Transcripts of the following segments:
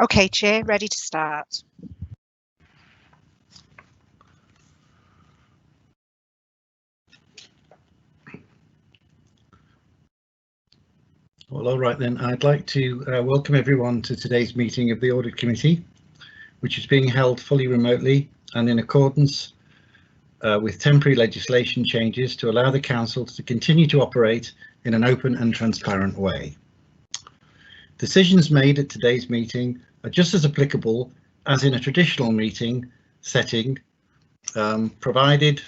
Okay, Chair, ready to start. Well, all right then, I'd like to welcome everyone to today's meeting of the Audit Committee, which is being held fully remotely and in accordance with temporary legislation changes to allow the Council to continue to operate in an open and transparent way. Decisions made at today's meeting are just as applicable as in a traditional meeting setting, provided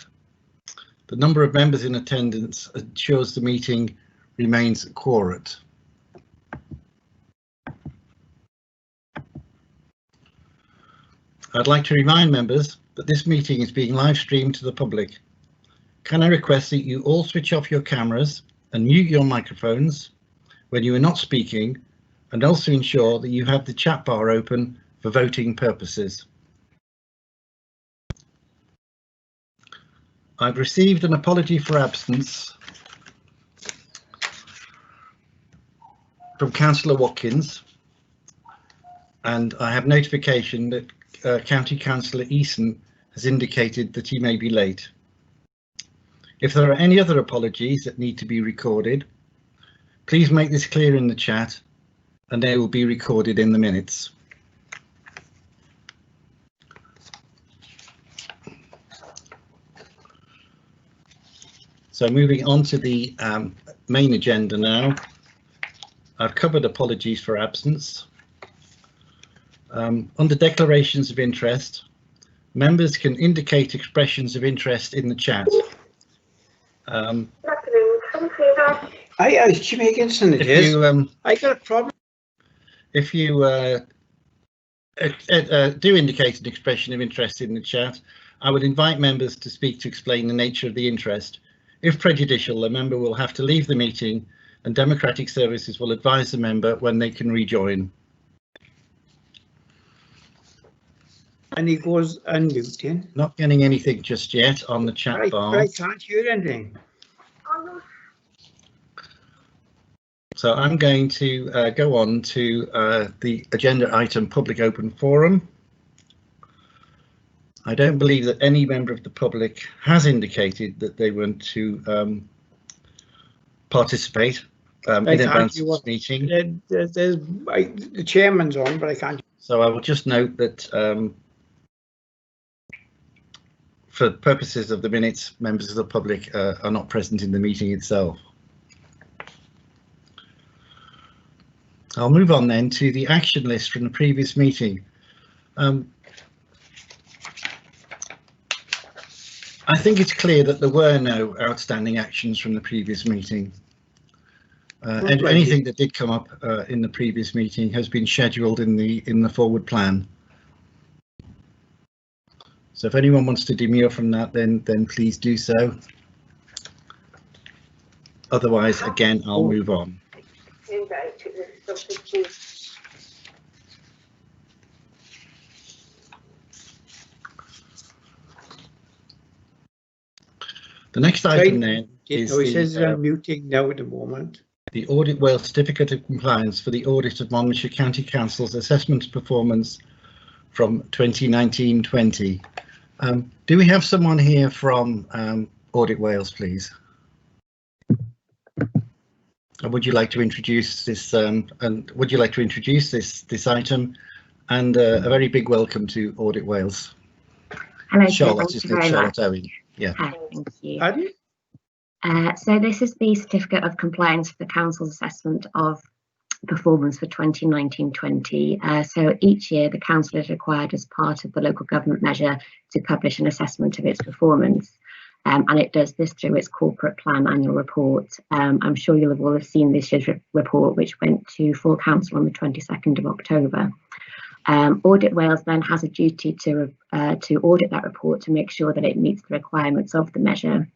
the number of members in attendance ensures the meeting remains quorate. I'd like to remind members that this meeting is being live streamed to the public. Can I request that you all switch off your cameras and mute your microphones when you are not speaking, and also ensure that you have the chat bar open for voting purposes. I've received an apology for absence from Councillor Watkins, and I have notification that County Councillor Eason has indicated that he may be late. If there are any other apologies that need to be recorded, please make this clear in the chat and they will be recorded in the minutes. So moving on to the main agenda now. I've covered apologies for absence. Under declarations of interest, members can indicate expressions of interest in the chat. Hi, it's Jimmy Higginson. I got a problem. If you do indicate an expression of interest in the chat, I would invite members to speak to explain the nature of the interest. If prejudicial, the member will have to leave the meeting and Democratic Services will advise the member when they can rejoin. And he goes unmuting. Not getting anything just yet on the chat bar. I can't hear anything. So I'm going to go on to the agenda item public open forum. I don't believe that any member of the public has indicated that they want to participate in advance of this meeting. The chairman's on, but I can't. So I will just note that for purposes of the minutes, members of the public are not present in the meeting itself. I'll move on then to the action list from the previous meeting. I think it's clear that there were no outstanding actions from the previous meeting. And anything that did come up in the previous meeting has been scheduled in the forward plan. So if anyone wants to demur from that, then please do so. Otherwise, again, I'll move on. The next item then is muting now at the moment. The Audit Wales Certificate of Compliance for the audit of Monmouthshire County Council's assessment performance from 2019-20. Do we have someone here from Audit Wales, please? Would you like to introduce this? And would you like to introduce this item? And a very big welcome to Audit Wales. Hello, Charlotte, is it Charlotte Owen? Yeah. Hi, thank you. Pardon? So this is the Certificate of Compliance for the Council's assessment of performance for 2019-20. So each year the Council is required as part of the local government measure to publish an assessment of its performance. And it does this through its corporate plan annual report. I'm sure you'll have all have seen this year's report, which went to full council on the 22nd of October. Audit Wales then has a duty to audit that report to make sure that it meets the requirements of the measure.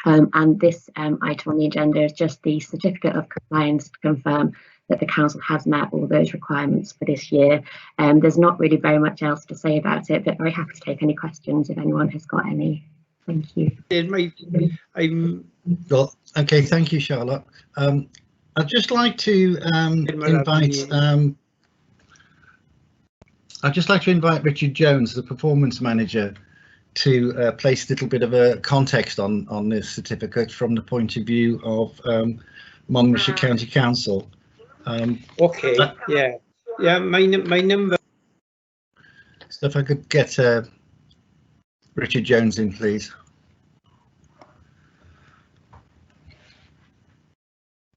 And this item on the agenda is just the certificate of compliance to confirm that the council has met all those requirements for this year. There's not really very much else to say about it, but very happy to take any questions if anyone has got any. Thank you. Well, okay, thank you, Charlotte. I'd just like to invite I'd just like to invite Richard Jones, the performance manager, to place a little bit of a context on this certificate from the point of view of Monmouthshire County Council. Okay, yeah, my number. So if I could get Richard Jones in, please.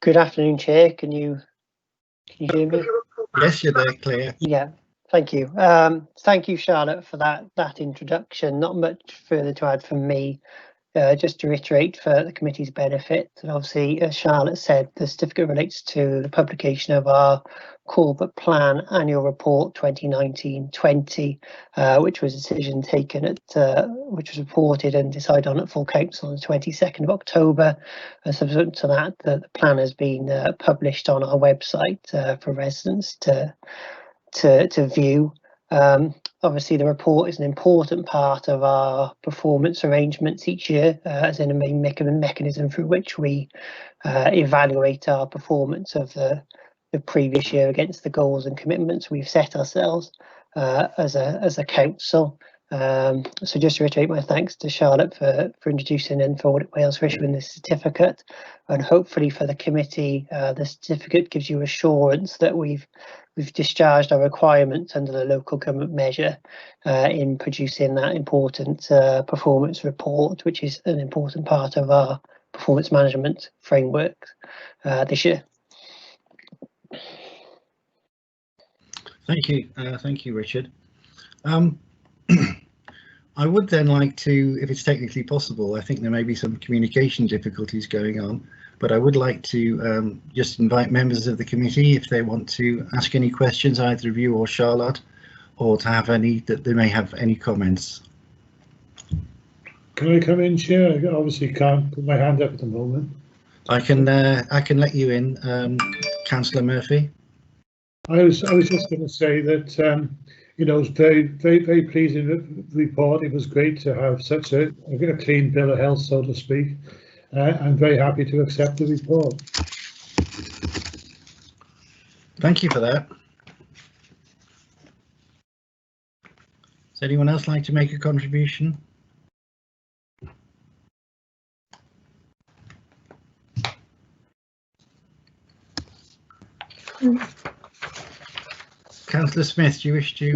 Good afternoon, Chair. Can you hear me? Yes, you're there, clear. Yeah, thank you. Thank you, Charlotte, for that introduction. Not much further to add from me. Just to reiterate for the committee's benefit, and obviously, as Charlotte said, the certificate relates to the publication of our Corporate Plan Annual Report 2019-20, which was a decision taken at, which was reported and decided on at full council on the 22nd of October. Subsequent to that, the plan has been published on our website for residents to view. Obviously, the report is an important part of our performance arrangements each year, as in a main mechanism through which we evaluate our performance of the previous year against the goals and commitments we've set ourselves as a council. So just to reiterate my thanks to Charlotte for introducing and for Audit Wales for issuing this certificate, and hopefully for the committee, the certificate gives you assurance that we've discharged our requirements under the local government measure in producing that important performance report, which is an important part of our performance management framework this year. Thank you, Richard. I would then like to, if it's technically possible, I think there may be some communication difficulties going on, but I would like to just invite members of the committee, if they want to ask any questions, either of you or Charlotte, or to have any, that they may have any comments. Can I come in, Chair? I obviously can't put my hand up at the moment. I can let you in, Councillor Murphy. I was just going to say that you know, it's very pleasing report. It was great to have such a clean bill of health, so to speak. I'm very happy to accept the report. Thank you for that. Does anyone else like to make a contribution? Councillor Smith, do you wish to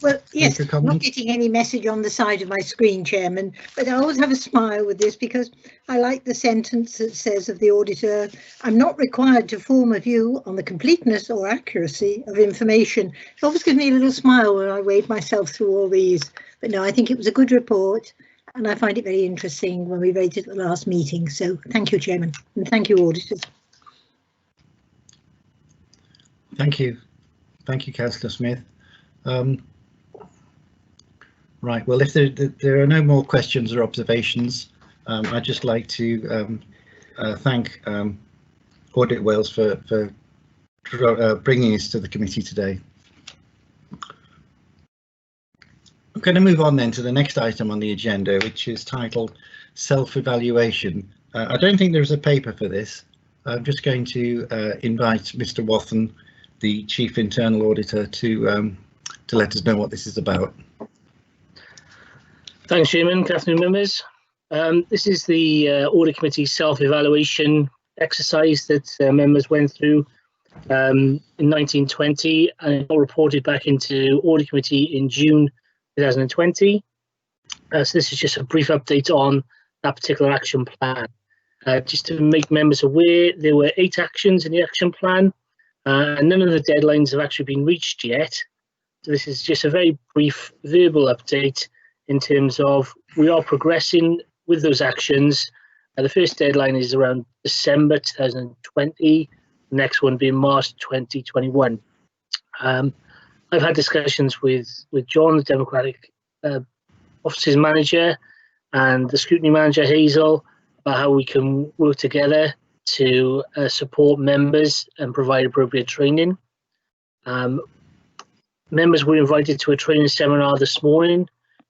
well, yes, make a I'm not comment? getting any message on the side of my screen, Chairman, but I always have a smile with this because I like the sentence that says of the auditor, I'm not required to form a view on the completeness or accuracy of information. It always gives me a little smile when I wade myself through all these. But no, I think it was a good report and I find it very interesting when we rated it at the last meeting. So thank you, Chairman, and thank you, auditors. Thank you. Thank you, Councillor Smith. Right, well, if there are no more questions or observations, I'd just like to thank Audit Wales for bringing us to the committee today. I'm going to move on then to the next item on the agenda, which is titled Self-Evaluation. I don't think there's a paper for this. I'm just going to invite Mr. Wathen, the Chief Internal Auditor, to let us know what this is about. Thanks, Chairman. Good afternoon, members. This is the Audit Committee self-evaluation exercise that members went through in 1920, and it all reported back into Audit Committee in June 2020. So this is just a brief update on that particular action plan. Just to make members aware, there were 8 actions in the action plan. And none of the deadlines have actually been reached yet. So this is just a very brief verbal update in terms of we are progressing with those actions. The first deadline is around December 2020, the next one being March 2021. I've had discussions with John, the Democratic Offices Manager, and the Scrutiny Manager, Hazel, about how we can work together to support members and provide appropriate training. Members were invited to a training seminar this morning,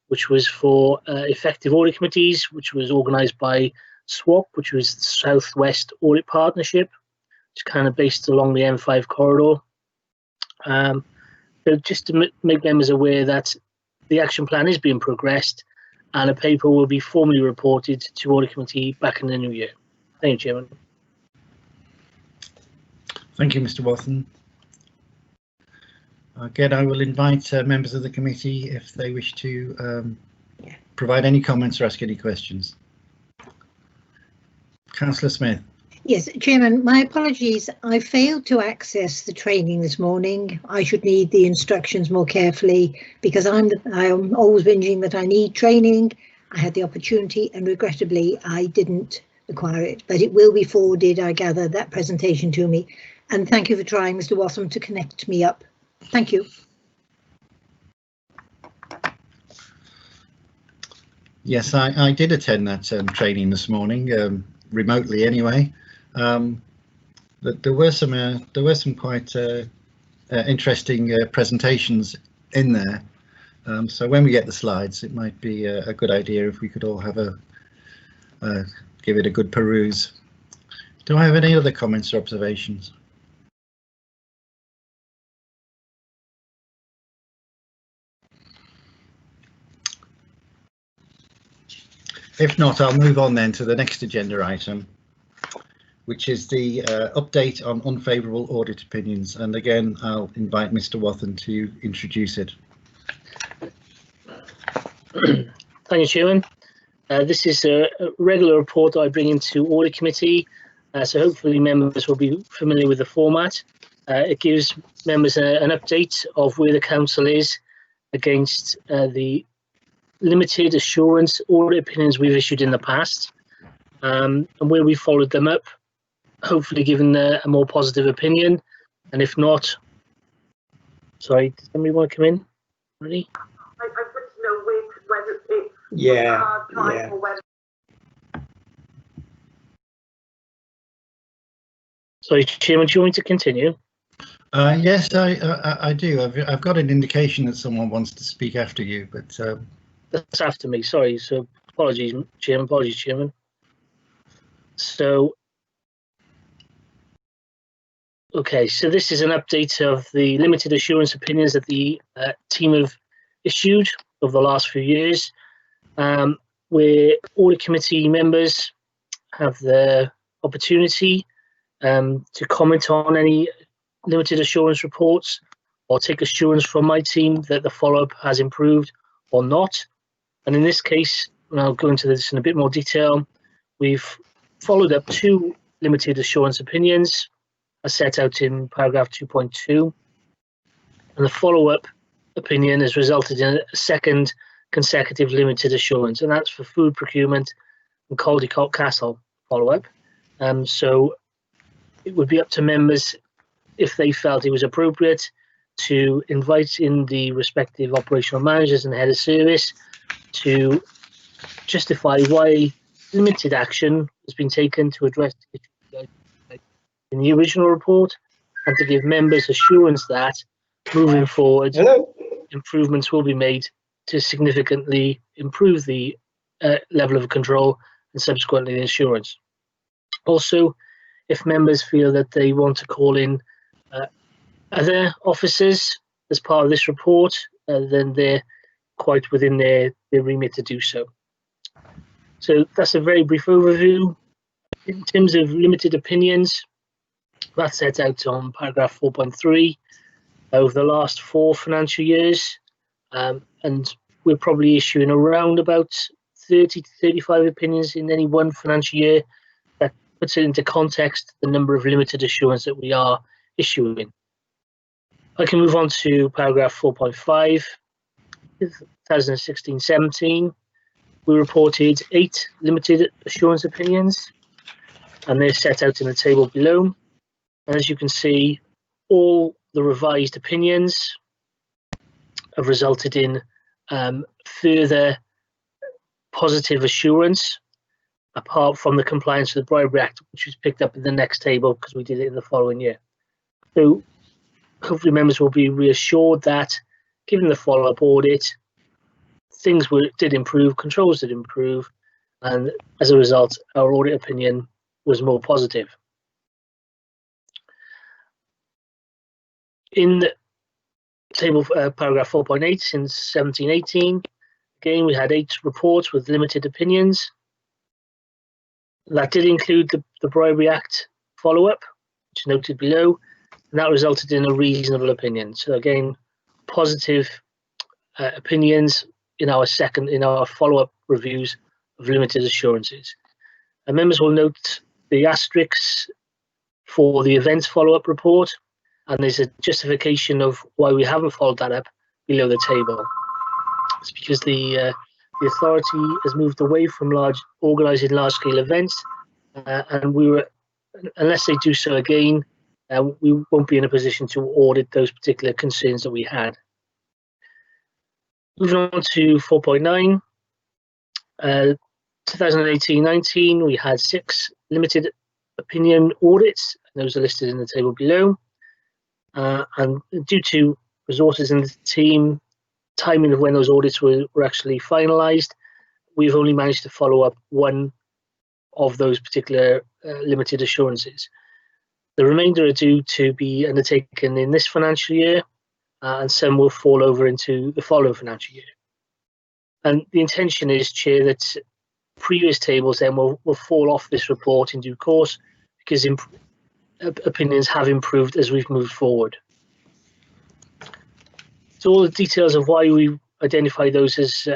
which was for effective audit committees, which was organised by SWAP, which was the Southwest Audit Partnership, which is kind of based along the M5 corridor. So just to make members aware that the action plan is being progressed and a paper will be formally reported to Audit Committee back in the new year. Thank you, Chairman. Thank you, Mr. Watson. Again, I will invite members of the committee if they wish to provide any comments or ask any questions. Councillor Smith. Yes, Chairman, my apologies. I failed to access the training this morning. I should need the instructions more carefully because I am always whinging that I need training. I had the opportunity and regrettably I didn't acquire it, but it will be forwarded, I gather, that presentation to me. And thank you for trying, Mr. Watson, to connect me up. Thank you. Yes, I did attend that training this morning, remotely anyway. There were some quite interesting presentations in there. So when we get the slides, it might be a good idea if we could all have give it a good peruse. Do I have any other comments or observations? If not, I'll move on then to the next agenda item, which is the update on unfavourable audit opinions. And again, I'll invite Mr. Watson to introduce it. Thank you, Chairman. This is a regular report that I bring into Audit Committee, so hopefully members will be familiar with the format. It gives members an update of where the council is against the limited assurance audit opinions we've issued in the past, and where we followed them up, hopefully given a more positive opinion. And if not, sorry, does somebody want to come in? Ready? I want to know whether it's Yeah, hard time yeah. or whether. Sorry, Chairman, do you want me to continue? Yes, I do. I've got an indication that someone wants to speak after you, but That's after me, sorry. So apologies, Chairman. So, okay, so this is an update of the limited assurance opinions that the team have issued over the last few years, where Audit Committee members have the opportunity to comment on any limited assurance reports or take assurance from my team that the follow-up has improved or not. And in this case, and I'll go into this in a bit more detail, we've followed up 2 limited assurance opinions as set out in paragraph 2.2. And the follow-up opinion has resulted in a second consecutive limited assurance, and that's for food procurement and Caldecott Castle follow-up. So it would be up to members, if they felt it was appropriate, to invite in the respective operational managers and head of service to justify why limited action has been taken to address the issue in the original report, and to give members assurance that moving forward, improvements will be made to significantly improve the level of control and subsequently the assurance. Also, if members feel that they want to call in other officers as part of this report, then they're quite within their remit to do so. So that's a very brief overview. In terms of limited opinions, that's set out on paragraph 4.3 over the last 4 financial years, and we're probably issuing around about 30 to 35 opinions in any one financial year. That puts it into context the number of limited assurance that we are issuing. I can move on to paragraph 4.5. 2016-17, we reported 8 limited assurance opinions, and they're set out in the table below. And as you can see, all the revised opinions have resulted in further positive assurance, apart from the compliance with the Bribery Act, which was picked up in the next table because we did it in the following year. So hopefully members will be reassured that, given the follow-up audit, things did improve, controls did improve, and as a result, our audit opinion was more positive. In Table paragraph 4.8 since 1718. Again, we had 8 reports with limited opinions. That did include the Bribery Act follow-up, which is noted below, and that resulted in a reasonable opinion. So again, positive opinions in our follow-up reviews of limited assurances. And members will note the asterisks for the events follow-up report, and there's a justification of why we haven't followed that up below the table. It's because the authority has moved away from organising large-scale events, and unless they do so again, we won't be in a position to audit those particular concerns that we had. Moving on to 4.9, 2018-19, we had 6 limited opinion audits, and those are listed in the table below. And due to resources in the team, timing of when those audits were actually finalised, we've only managed to follow up 1 of those particular limited assurances. The remainder are due to be undertaken in this financial year, and some will fall over into the following financial year. And the intention is, Chair, that previous tables then will fall off this report in due course, because opinions have improved as we've moved forward. So all the details of why we identify those as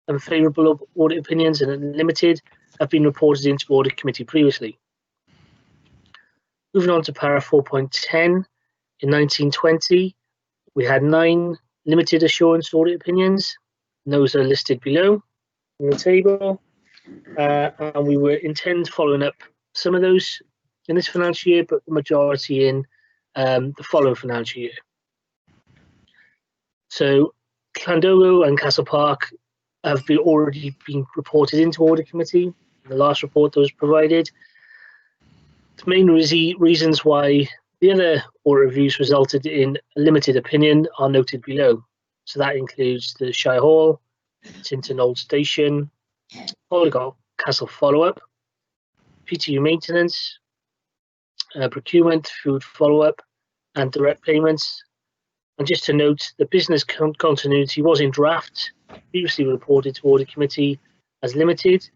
unfavourable audit opinions and limited have been reported into Audit Committee previously. Moving on to para 4.10, in 1920, we had 9 limited assurance audit opinions, and those are listed below in the table. And we were intent following up some of those in this financial year, but the majority in the following financial year. So Llandogo and Castle Park have already been reported into Audit Committee. The last report that was provided. The main reasons why the other audit reviews resulted in a limited opinion are noted below. So that includes the Shire Hall, Tintern Old Station, Hollygold Castle follow-up, PTU maintenance, procurement, food follow-up, and direct payments. And just to note, the business continuity was in draft, previously reported to Audit Committee as limited,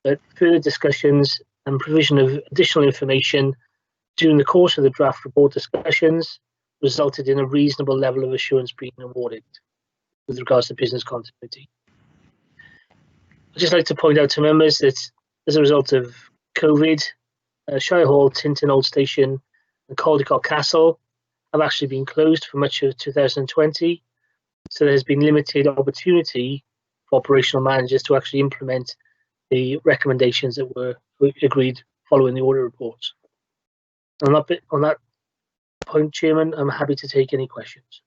but further discussions and provision of additional information during the course of the draft report discussions resulted in a reasonable level of assurance being awarded with regards to business continuity. I'd just like to point out to members that as a result of COVID, Shire Hall, Tintern Old Station and Caldecott Castle have actually been closed for much of 2020. So there's been limited opportunity for operational managers to actually implement the recommendations that were agreed following the audit reports. On that point, Chairman, I'm happy to take any questions.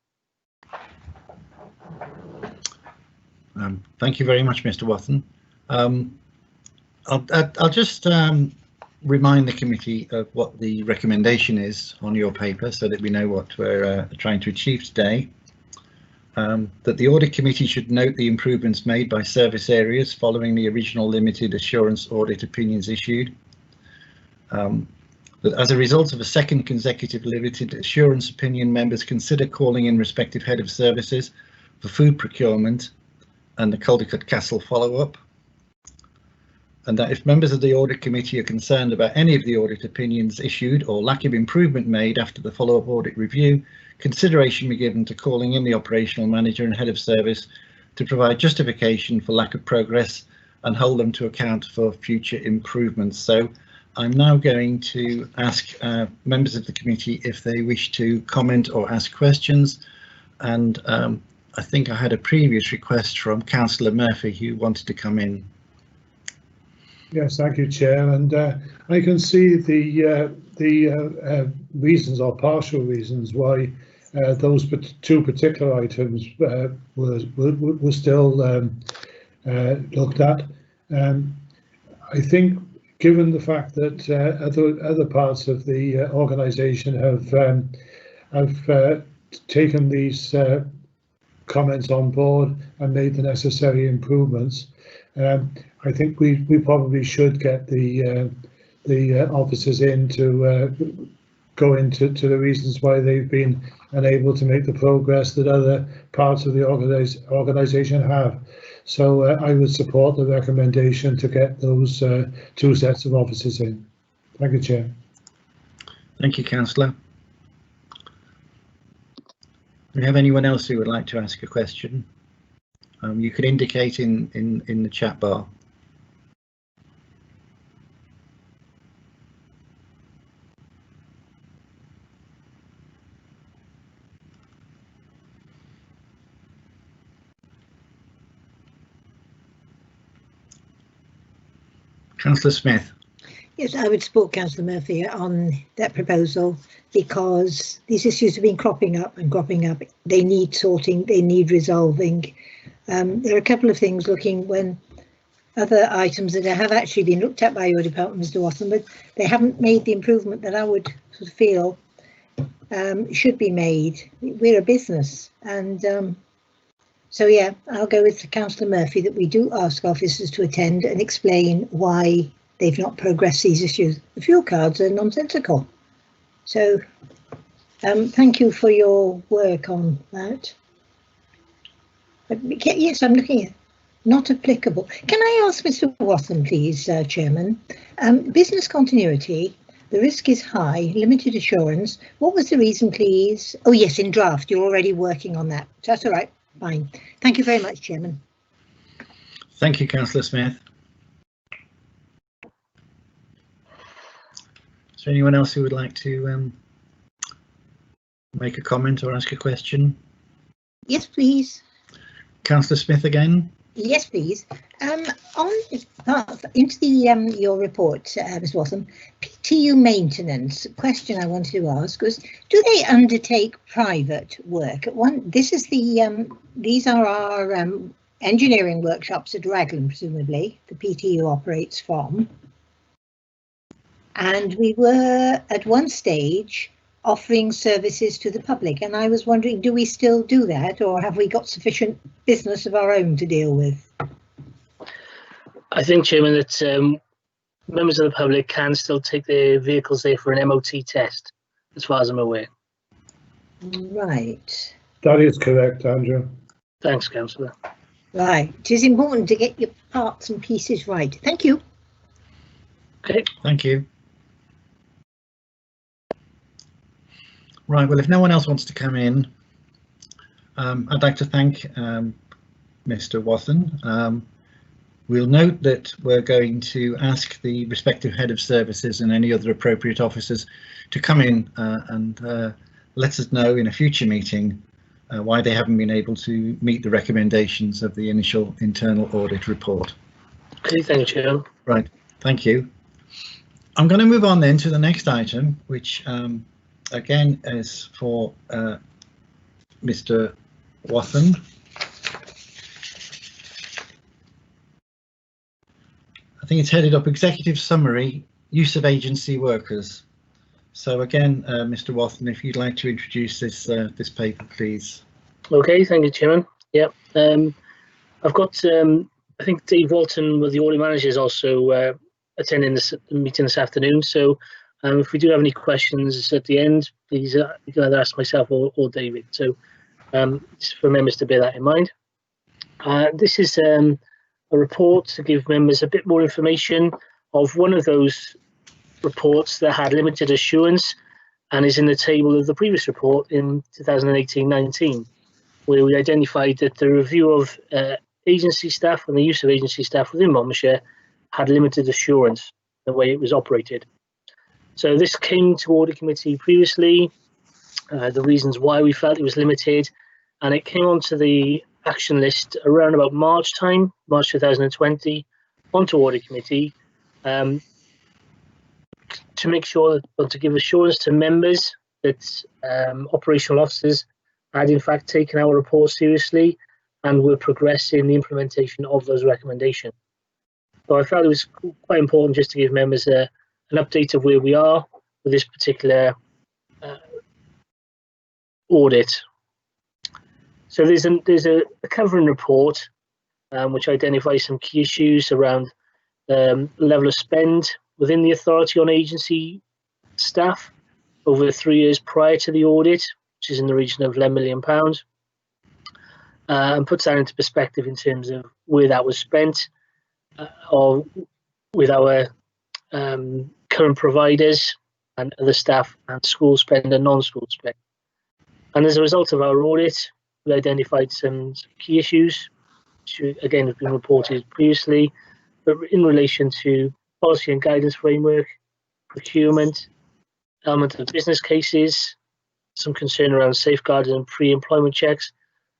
Thank you very much, Mr. Watson. I'll just remind the committee of what the recommendation is on your paper so that we know what we're trying to achieve today. That the Audit Committee should note the improvements made by service areas following the original limited assurance audit opinions issued. That as a result of a second consecutive limited assurance opinion, members consider calling in respective head of services for food procurement and the Caldecott Castle follow-up. And that if members of the Audit Committee are concerned about any of the audit opinions issued or lack of improvement made after the follow-up audit review, consideration be given to calling in the operational manager and head of service to provide justification for lack of progress and hold them to account for future improvements. So I'm now going to ask members of the committee if they wish to comment or ask questions. And I think I had a previous request from Councillor Murphy who wanted to come in. Yes, thank you, Chair. And I can see the reasons or partial reasons why those 2 particular items were still looked at. I think, given the fact that other parts of the organisation have taken these comments on board and made the necessary improvements, I think we probably should get the officers in to go into the reasons why they've been unable to make the progress that other parts of the organisation have. So I would support the recommendation to get those 2 sets of officers in. Thank you, Chair. Thank you, Councillor. Do we have anyone else who would like to ask a question? You could indicate in the chat bar. Councillor Smith. Yes, I would support Councillor Murphy on that proposal because these issues have been cropping up and cropping up. They need sorting, they need resolving. There are a couple of things looking when other items that have actually been looked at by your department, Mr. Watson, but they haven't made the improvement that I would sort of feel should be made. We're a business, and so yeah, I'll go with Councillor Murphy that we do ask officers to attend and explain why they've not progressed these issues. The fuel cards are nonsensical. So thank you for your work on that. But yes, I'm looking at not applicable. Can I ask Mr. Watson, please, Chairman? Business continuity, the risk is high, limited assurance. What was the reason, please? Oh yes, in draft, you're already working on that. That's all right, fine. Thank you very much, Chairman. Thank you, Councillor Smith. Is there anyone else who would like to make a comment or ask a question? Yes, please. Councillor Smith again. Yes, please. On into the your report, Ms. Watson, PTU maintenance. Question I wanted to ask was: do they undertake private work? This is the these are our engineering workshops at Raglan, presumably the PTU operates from. And we were at one stage offering services to the public, and I was wondering, do we still do that, or have we got sufficient business of our own to deal with? I think, Chairman, that members of the public can still take their vehicles there for an MOT test, as far as I'm aware. Right. That is correct, Andrew. Thanks, Councillor. Right. It is important to get your parts and pieces right. Thank you. Okay. Thank you. Right, well, if no one else wants to come in, I'd like to thank Mr. Watson. We'll note that we're going to ask the respective head of services and any other appropriate officers to come in and let us know in a future meeting why they haven't been able to meet the recommendations of the initial internal audit report. Okay, thank you, Chairman. Right, thank you. I'm going to move on then to the next item, which again is for Mr. Watson. I think it's headed up Executive Summary, Use of Agency Workers. So again, Mr. Watson, if you'd like to introduce this this paper, please. Okay, thank you, Chairman. Yeah, I've got, I think Dave Walton with the audit manager is also attending this meeting this afternoon. So if we do have any questions at the end, please you can either ask myself or David. So just for members to bear that in mind. This is a report to give members a bit more information of one of those reports that had limited assurance and is in the table of the previous report in 2018-19, where we identified that the review of agency staff and the use of agency staff within Monmouthshire had limited assurance the way it was operated. So this came to Audit Committee previously, the reasons why we felt it was limited, and it came onto the action list around about March time, March 2020, onto Audit Committee to make sure, or to give assurance to members that operational officers had in fact taken our report seriously and were progressing the implementation of those recommendations. So I felt it was quite important just to give members an update of where we are with this particular audit. So there's a covering report which identifies some key issues around level of spend within the authority on agency staff, over the 3 years prior to the audit, which is in the region of £11 million, and puts that into perspective in terms of where that was spent or with our current providers and other staff and school spend and non-school spend. And as a result of our audit, we identified some key issues, which again have been reported previously, but in relation to policy and guidance framework, procurement, element of business cases, some concern around safeguarding and pre-employment checks,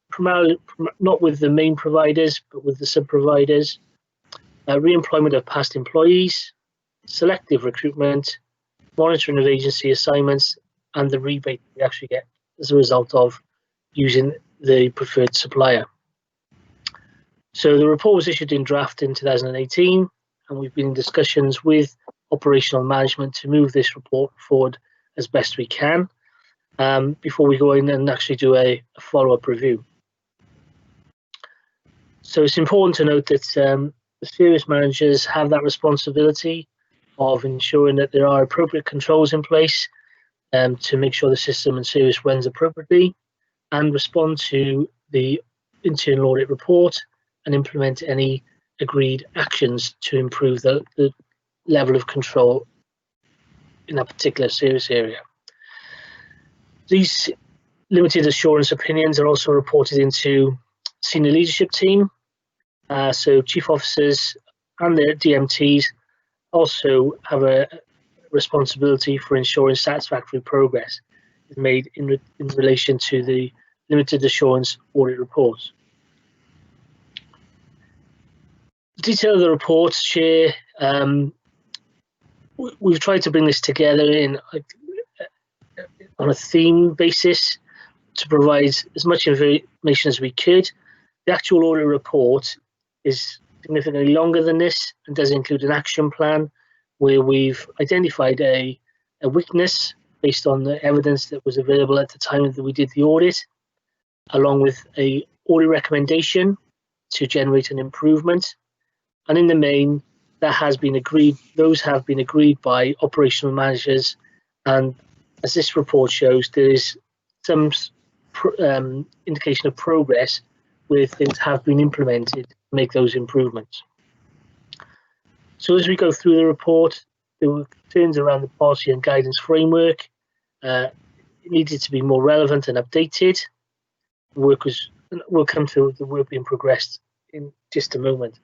primarily not with the main providers, but with the sub-providers, re-employment of past employees, selective recruitment, monitoring of agency assignments, and the rebate we actually get as a result of using the preferred supplier. So the report was issued in draft in 2018, and we've been in discussions with operational management to move this report forward as best we can before we go in and actually do a follow-up review. So it's important to note that the service managers have that responsibility of ensuring that there are appropriate controls in place to make sure the system and service runs appropriately and respond to the internal audit report and implement any agreed actions to improve the level of control in that particular service area. These limited assurance opinions are also reported into senior leadership team. So chief officers and their DMTs also have a responsibility for ensuring satisfactory progress is made in relation to the limited assurance audit reports. The detail of the report, Chair, we've tried to bring this together on a theme basis to provide as much information as we could. The actual audit report is significantly longer than this and does include an action plan where we've identified a weakness based on the evidence that was available at the time that we did the audit, along with an audit recommendation to generate an improvement. And in the main, that has been agreed, those have been agreed by operational managers. And as this report shows, there is some indication of progress where things have been implemented to make those improvements. So as we go through the report, there were concerns around the policy and guidance framework. It needed to be more relevant and updated. We'll come to the work being progressed in just a moment.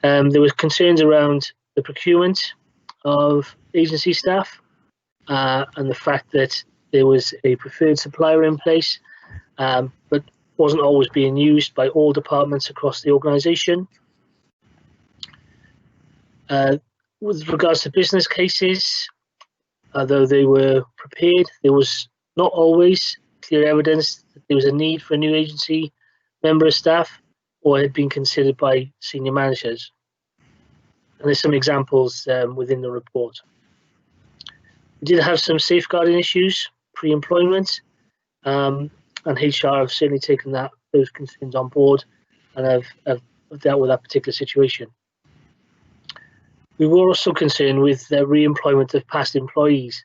There were concerns around the procurement of agency staff and the fact that there was a preferred supplier in place, but wasn't always being used by all departments across the organisation. With regards to business cases, although they were prepared, there was not always clear evidence that there was a need for a new agency member of staff or had been considered by senior managers. And there's some examples within the report. We did have some safeguarding issues pre-employment, and HR have certainly taken those concerns on board and have dealt with that particular situation. We were also concerned with the re-employment of past employees,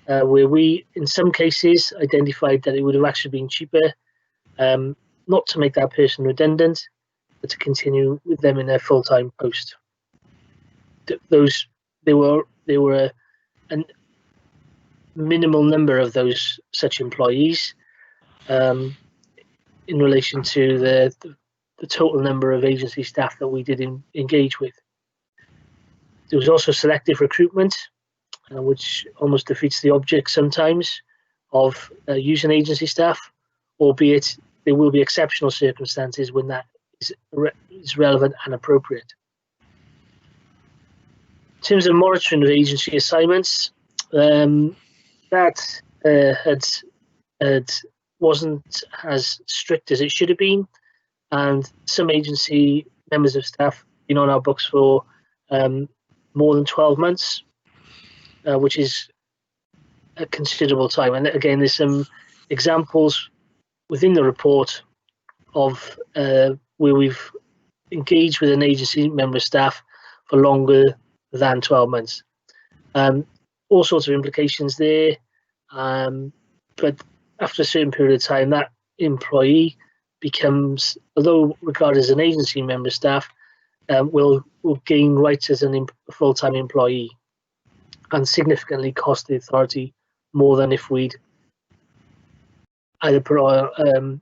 where we, in some cases, identified that it would have actually been cheaper not to make that person redundant, but to continue with them in their full-time post. There were a minimal number of those such employees in relation to the total number of agency staff that we did engage with. There was also selective recruitment, which almost defeats the object sometimes of using agency staff, albeit there will be exceptional circumstances when that is relevant and appropriate. In terms of monitoring of agency assignments, that wasn't as strict as it should have been, and some agency members of staff been on our books for more than 12 months, which is a considerable time. And again, there's some examples within the report of where we've engaged with an agency member of staff for longer than 12 months. All sorts of implications there. but after a certain period of time, that employee becomes, although regarded as an agency member of staff, will gain rights as a full-time employee and significantly cost the authority more than if we'd either put a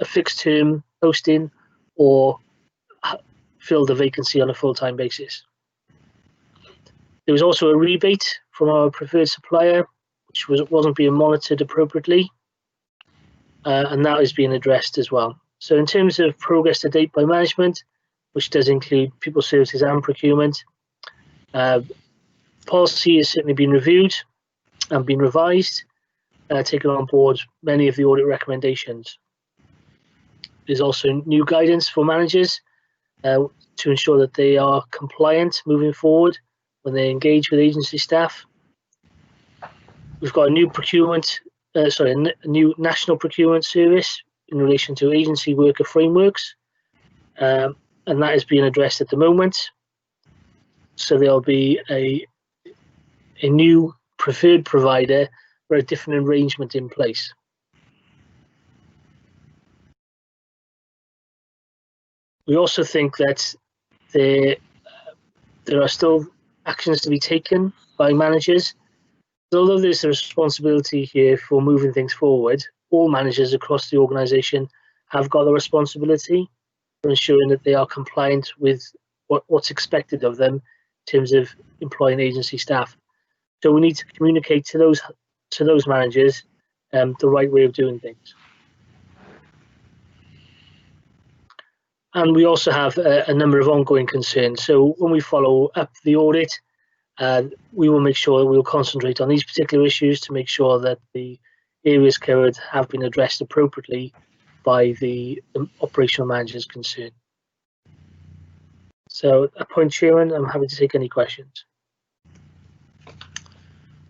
fixed term posting or fill the vacancy on a full-time basis. There was also a rebate from our preferred supplier, which wasn't being monitored appropriately, and that is being addressed as well. So in terms of progress to date by management, which does include people services and procurement, policy has certainly been reviewed and been revised, taking on board many of the audit recommendations. There's also new guidance for managers to ensure that they are compliant moving forward when they engage with agency staff. We've got a new a new national procurement service in relation to agency worker frameworks, and that is being addressed at the moment. So there'll be a new preferred provider for a different arrangement in place. We also think that there are still actions to be taken by managers. Although there's a responsibility here for moving things forward, all managers across the organisation have got a responsibility for ensuring that they are compliant with what's expected of them in terms of employing agency staff. So we need to communicate to those managers the right way of doing things. And we also have a number of ongoing concerns. So when we follow up the audit, we will make sure we'll concentrate on these particular issues to make sure that the areas covered have been addressed appropriately by the operational managers concerned. So at that point, Chairman, I'm happy to take any questions.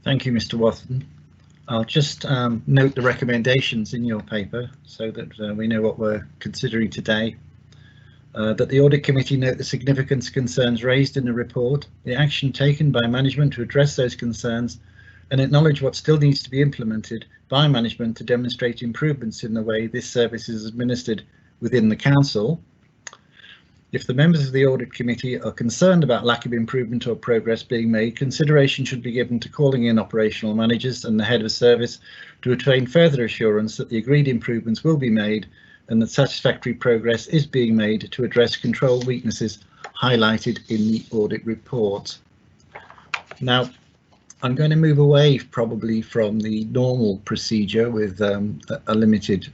Thank you, Mr. Watson. I'll just note the recommendations in your paper so that we know what we're considering today. That the Audit Committee note the significant concerns raised in the report, the action taken by management to address those concerns, and acknowledge what still needs to be implemented by management to demonstrate improvements in the way this service is administered within the Council. If the members of the Audit Committee are concerned about lack of improvement or progress being made, consideration should be given to calling in operational managers and the head of service to obtain further assurance that the agreed improvements will be made and that satisfactory progress is being made to address control weaknesses highlighted in the audit report. Now, I'm going to move away probably from the normal procedure with a limited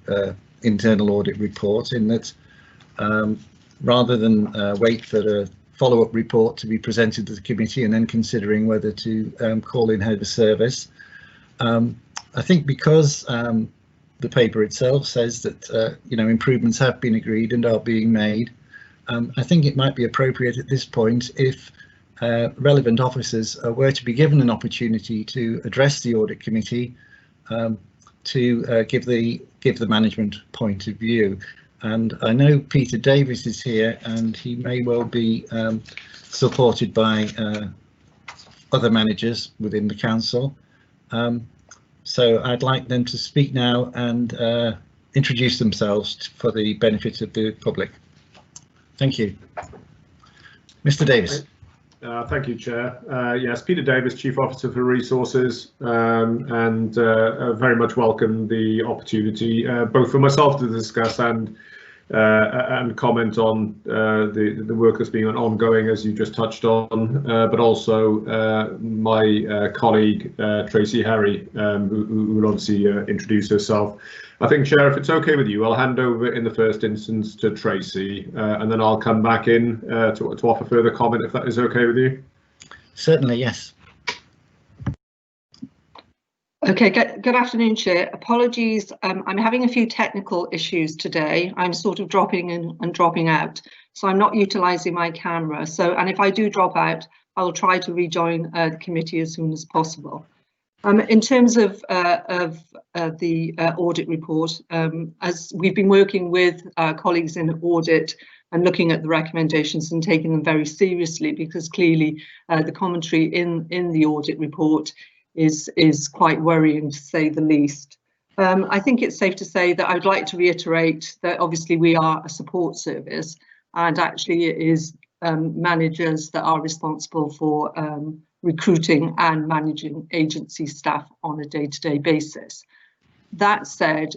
internal audit report, in that rather than wait for a follow-up report to be presented to the committee and then considering whether to call in head of service, I think because the paper itself says that improvements have been agreed and are being made, I think it might be appropriate at this point if relevant officers were to be given an opportunity to address the audit committee to give the management point of view. And I know Peter Davis is here, and he may well be supported by other managers within the council. So I'd like them to speak now and introduce themselves for the benefit of the public. Thank you. Mr. Davis. Thank you, Chair. Yes, Peter Davis, Chief Officer for Resources, and very much welcome the opportunity both for myself to discuss and comment on the work that's been ongoing, as you just touched on, but also my colleague Tracy Harry, who will obviously introduce herself. I think, Chair, if it's okay with you, I'll hand over in the first instance to Tracy, and then I'll come back in to offer further comment, if that is okay with you. Certainly, yes. Okay, good afternoon, Chair. Apologies, I'm having a few technical issues today. I'm sort of dropping in and dropping out, so I'm not utilising my camera. And if I do drop out, I will try to rejoin the committee as soon as possible. In terms of the audit report, as we've been working with colleagues in audit and looking at the recommendations and taking them very seriously, because clearly the commentary in the audit report is quite worrying, to say the least. I think it's safe to say that I would like to reiterate that obviously we are a support service, and actually it is managers that are responsible for recruiting and managing agency staff on a day-to-day basis. That said,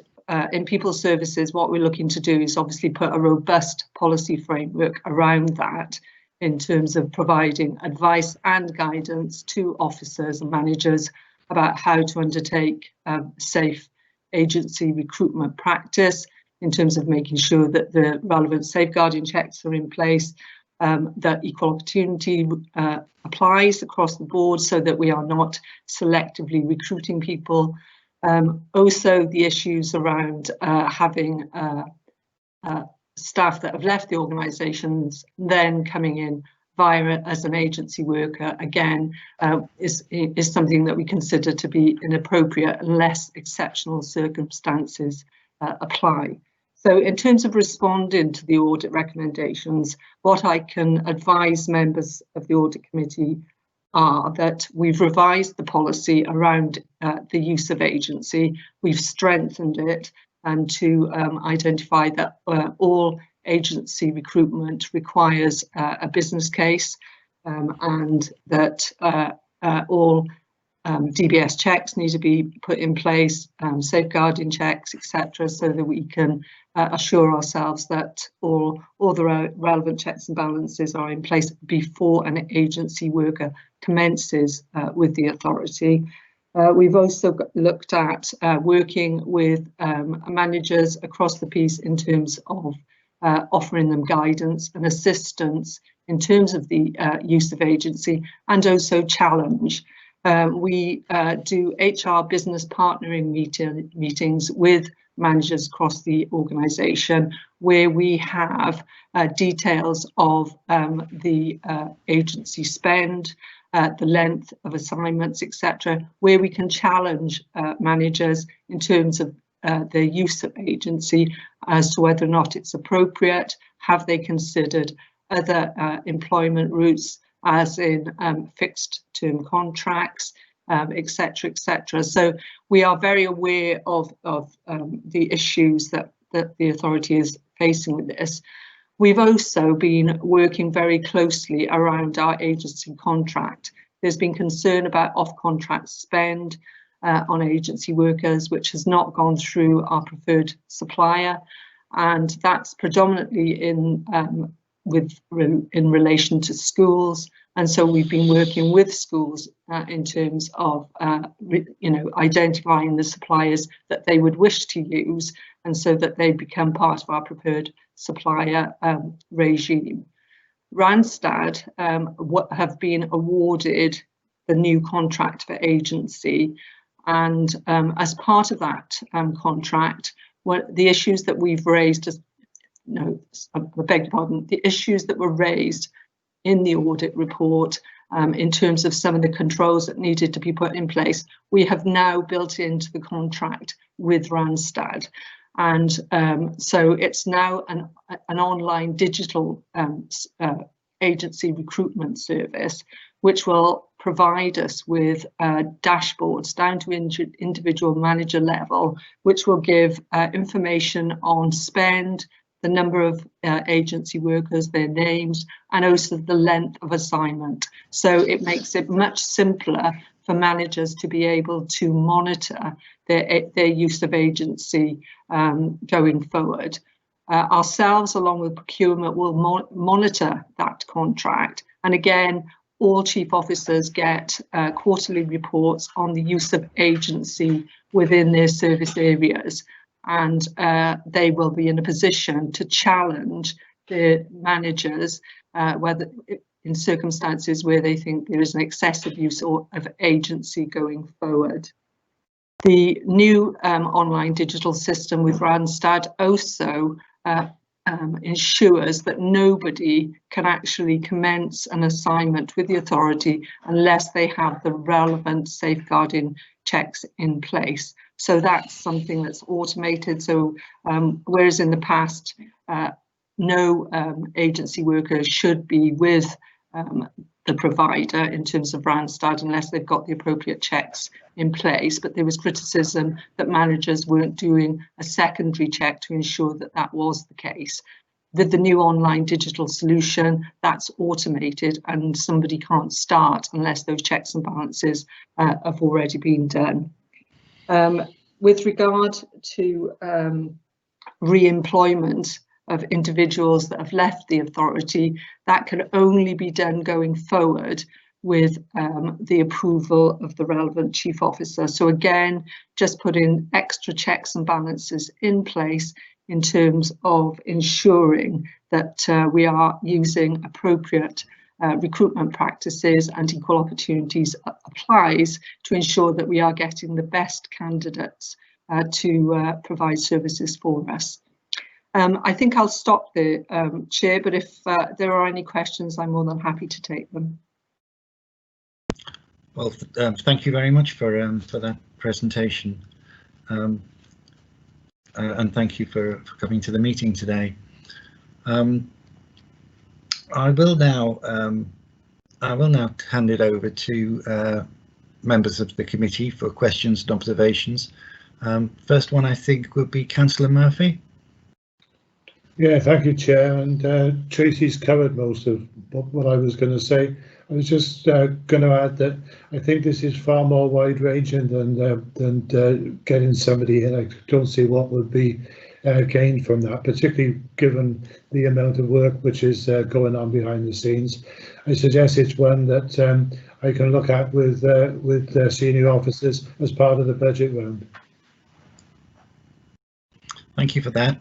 in people services, what we're looking to do is obviously put a robust policy framework around that in terms of providing advice and guidance to officers and managers about how to undertake safe agency recruitment practice, in terms of making sure that the relevant safeguarding checks are in place, that equal opportunity applies across the board so that we are not selectively recruiting people. Also, the issues around having staff that have left the organisations then coming in via as an agency worker, again, is something that we consider to be inappropriate unless exceptional circumstances apply. So in terms of responding to the audit recommendations, what I can advise members of the audit committee are that we've revised the policy around the use of agency, we've strengthened it, and to identify that all agency recruitment requires a business case, and that all DBS checks need to be put in place, safeguarding checks, etc., so that we can assure ourselves that all the relevant checks and balances are in place before an agency worker commences with the authority. We've also looked at working with managers across the piece in terms of offering them guidance and assistance in terms of the use of agency, and also challenge. We do HR business partnering meetings with managers across the organisation, where we have details of the agency spend, the length of assignments, etc., where we can challenge managers in terms of their use of agency as to whether or not it's appropriate. Have they considered other employment routes, as in fixed term contracts, etc., etc. So we are very aware of the issues that the authority is facing with this. We've also been working very closely around our agency contract. There's been concern about off-contract spend on agency workers, which has not gone through our preferred supplier, and that's predominantly in relation to schools. And so we've been working with schools in terms of identifying the suppliers that they would wish to use, and so that they become part of our preferred supplier regime. Randstad have been awarded the new contract for agency, and as part of that contract, the issues that we've raised, I beg your pardon, the issues that were raised in the audit report in terms of some of the controls that needed to be put in place, we have now built into the contract with Randstad. And so it's now an online digital agency recruitment service, which will provide us with dashboards down to individual manager level, which will give information on spend, the number of agency workers, their names, and also the length of assignment. So it makes it much simpler for managers to be able to monitor their use of agency going forward. Ourselves, along with procurement, will monitor that contract. And again, all chief officers get quarterly reports on the use of agency within their service areas. And they will be in a position to challenge the managers, whether in circumstances where they think there is an excessive use of agency going forward. The new online digital system with Randstad also ensures that nobody can actually commence an assignment with the authority unless they have the relevant safeguarding checks in place. So that's something that's automated. So whereas in the past, no agency workers should be with the provider in terms of Randstad unless they've got the appropriate checks in place. But there was criticism that managers weren't doing a secondary check to ensure that that was the case. With the new online digital solution, that's automated and somebody can't start unless those checks and balances have already been done. With regard to re-employment of individuals that have left the authority, that can only be done going forward with the approval of the relevant chief officer. So again, just putting extra checks and balances in place in terms of ensuring that we are using appropriate recruitment practices and equal opportunities applies to ensure that we are getting the best candidates to provide services for us. I think I'll stop there, Chair, but if there are any questions, I'm more than happy to take them. Well, thank you very much for that presentation, and thank you for coming to the meeting today. I will now hand it over to members of the committee for questions and observations. First one, I think, would be Councillor Murphy. Yeah, thank you, Chair. And Tracy's covered most of what I was going to say. I was just going to add that I think this is far more wide-ranging than getting somebody in. I don't see what would be gained from that, particularly given the amount of work which is going on behind the scenes. I suggest it's one that I can look at with senior officers as part of the budget round. Thank you for that.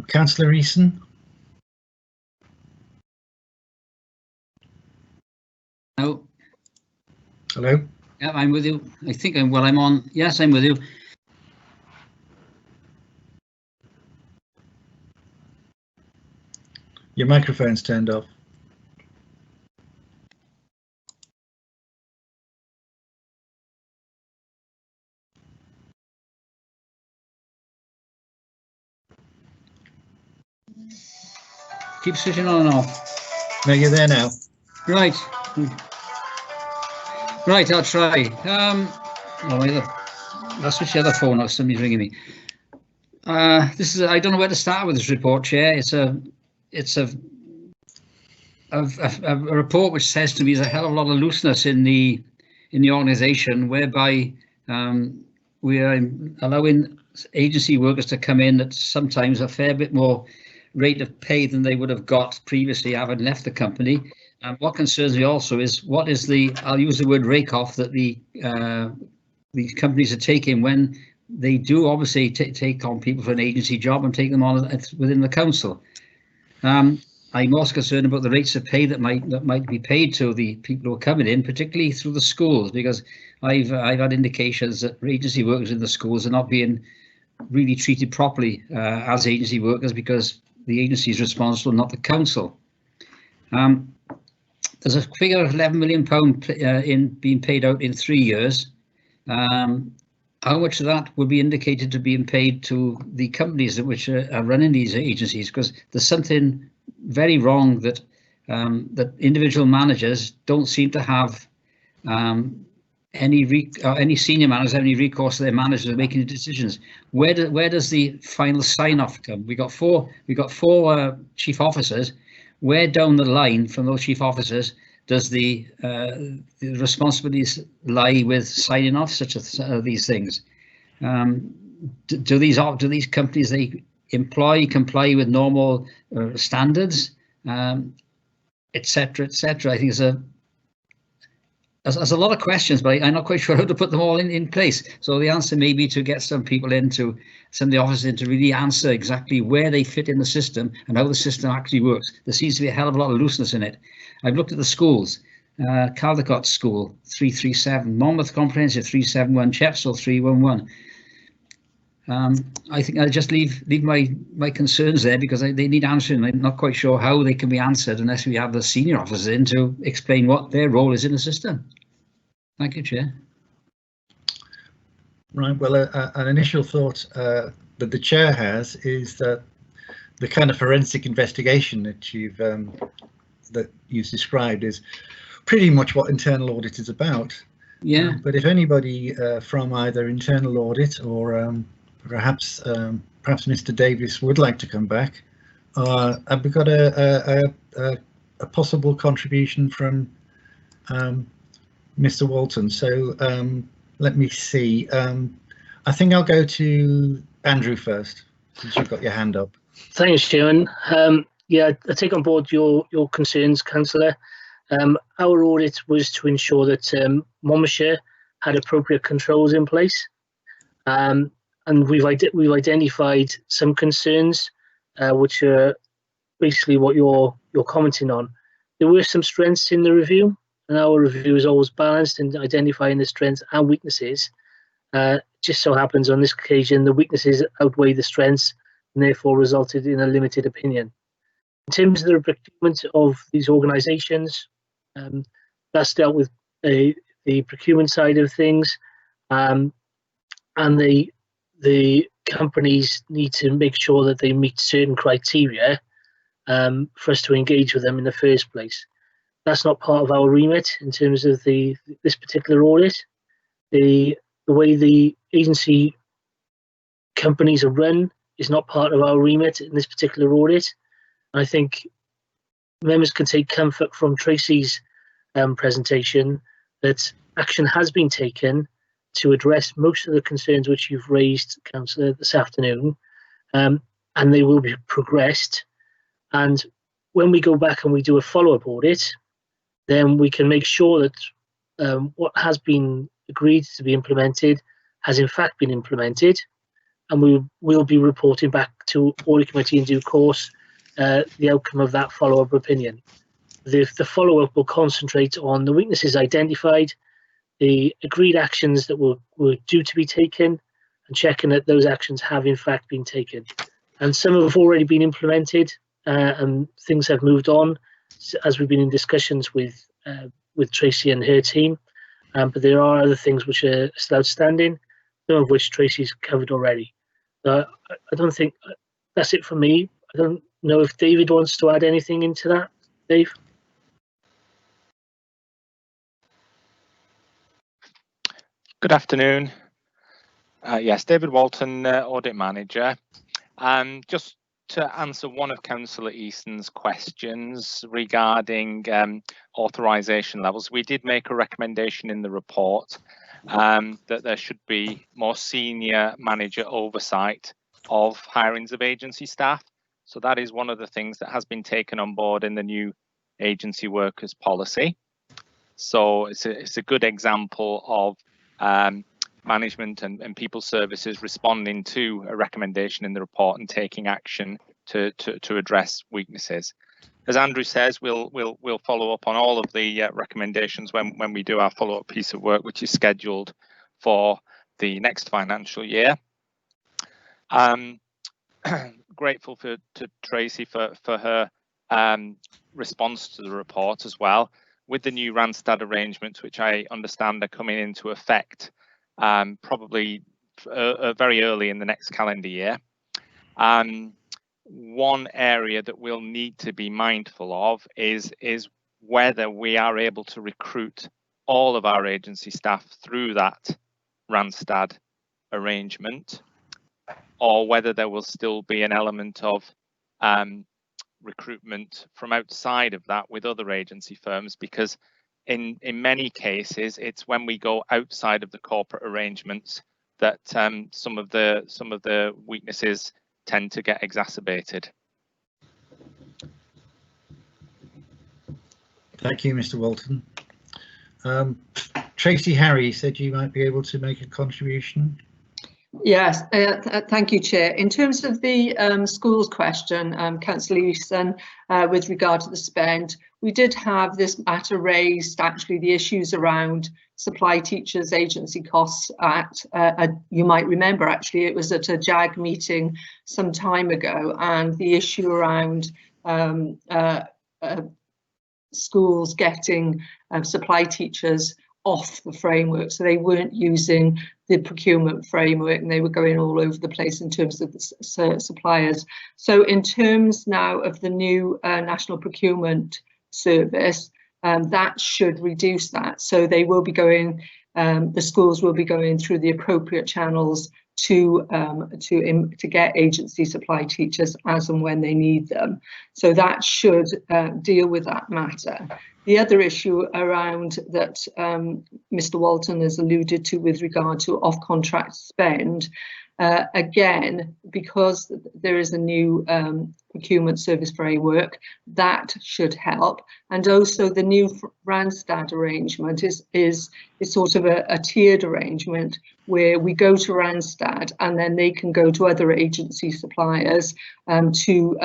Councillor Eason. Hello. Hello. Yeah, I'm with you. I think I'm on. Yes, I'm with you. Your microphone's turned off. Keep switching on and off. No, you're there now. Right. Right, I'll try. I'll switch the other phone off. Somebody's ringing me. This is. I don't know where to start with this report, Chair. It's a report which says to me there's a hell of a lot of looseness in the organisation, whereby we are allowing agency workers to come in at sometimes a fair bit more rate of pay than they would have got previously having left the company. And what concerns me also is what is the, I'll use the word rake off, that the companies are taking when they do obviously take on people for an agency job and take them on within the council. I'm also concerned about the rates of pay that might be paid to the people who are coming in, particularly through the schools, because I've had indications that agency workers in the schools are not being really treated properly as agency workers because the agency is responsible, not the council. There's a figure of £11 million being paid out in 3 years. How much of that would be indicated to being paid to the companies which are running these agencies? Because there's something very wrong that that individual managers don't seem to have any senior managers have any recourse to their managers making decisions. Where does the final sign-off come? We got four chief officers. Where down the line from those chief officers does the responsibilities lie with signing off such as these things? Do these companies they employ comply with normal standards, etc., etc.? I think there's a lot of questions, but I'm not quite sure how to put them all in place. So the answer may be to get some people into, some of the officers in to really answer exactly where they fit in the system and how the system actually works. There seems to be a hell of a lot of looseness in it. I've looked at the schools. Caldecott School 337, Monmouth Comprehensive 371, Chepstow 311. I think I'll just leave my concerns there because they need answering. I'm not quite sure how they can be answered unless we have the senior officers in to explain what their role is in the system. Thank you, Chair. Right, well, an initial thought that the Chair has is that the kind of forensic investigation that that you described is pretty much what internal audit is about. Yeah. But if anybody from either internal audit or perhaps Mr. Davis would like to come back, we've got a possible contribution from Mr. Walton. So let me see. I think I'll go to Andrew first, since you've got your hand up. Thanks, Chairman. Yeah, I take on board your concerns, Councillor. Our audit was to ensure that Monmouthshire had appropriate controls in place, and we've identified some concerns, which are basically what you're commenting on. There were some strengths in the review, and our review is always balanced in identifying the strengths and weaknesses. Just so happens on this occasion the weaknesses outweigh the strengths, and therefore resulted in a limited opinion. In terms of the procurement of these organisations, that's dealt with the procurement side of things, and the companies need to make sure that they meet certain criteria for us to engage with them in the first place. That's not part of our remit in terms of this particular audit. The way the agency companies are run is not part of our remit in this particular audit. I think members can take comfort from Tracy's presentation that action has been taken to address most of the concerns which you've raised, Councillor, this afternoon, and they will be progressed. And when we go back and we do a follow-up audit, then we can make sure that what has been agreed to be implemented has in fact been implemented, and we will be reporting back to Audit Committee in due course the outcome of that follow-up opinion. The follow-up will concentrate on the weaknesses identified, the agreed actions that were due to be taken, and checking that those actions have in fact been taken. And some have already been implemented, and things have moved on as we've been in discussions with Tracy and her team. But there are other things which are still outstanding, some of which Tracy's covered already. I don't think that's it for me. I don't know if David wants to add anything into that. Dave? Good afternoon. Yes, David Walton, Audit Manager. Just to answer one of Councillor Easton's questions regarding authorisation levels, we did make a recommendation in the report that there should be more senior manager oversight of hirings of agency staff. So that is one of the things that has been taken on board in the new agency workers policy. So it's a good example of management and people services responding to a recommendation in the report and taking action to address weaknesses. As Andrew says, we'll follow up on all of the recommendations when we do our follow-up piece of work, which is scheduled for the next financial year. Grateful to Tracy for her response to the report as well. With the new Randstad arrangements, which I understand are coming into effect probably very early in the next calendar year. One area that we'll need to be mindful of is whether we are able to recruit all of our agency staff through that Randstad arrangement, or whether there will still be an element of recruitment from outside of that with other agency firms, because in many cases it's when we go outside of the corporate arrangements that some of the weaknesses tend to get exacerbated. Thank you, Mr. Walton. Tracy Harry said you might be able to make a contribution. Yes, thank you, Chair. In terms of the schools question, Councillor Easton, with regard to the spend, we did have this matter raised, actually the issues around Supply Teachers Agency Costs Act. You might remember, actually, it was at a JAG meeting some time ago, and the issue around schools getting supply teachers off the framework, so they weren't using the procurement framework and they were going all over the place in terms of the suppliers. So in terms now of the new national procurement service, that should reduce that. So they will be going, the schools will be going through the appropriate channels to get agency supply teachers as and when they need them. So that should deal with that matter. The other issue around that Mr. Walton has alluded to with regard to off-contract spend, again, because there is a new procurement service framework, that should help. And also the new Randstad arrangement is sort of a tiered arrangement where we go to Randstad and then they can go to other agency suppliers to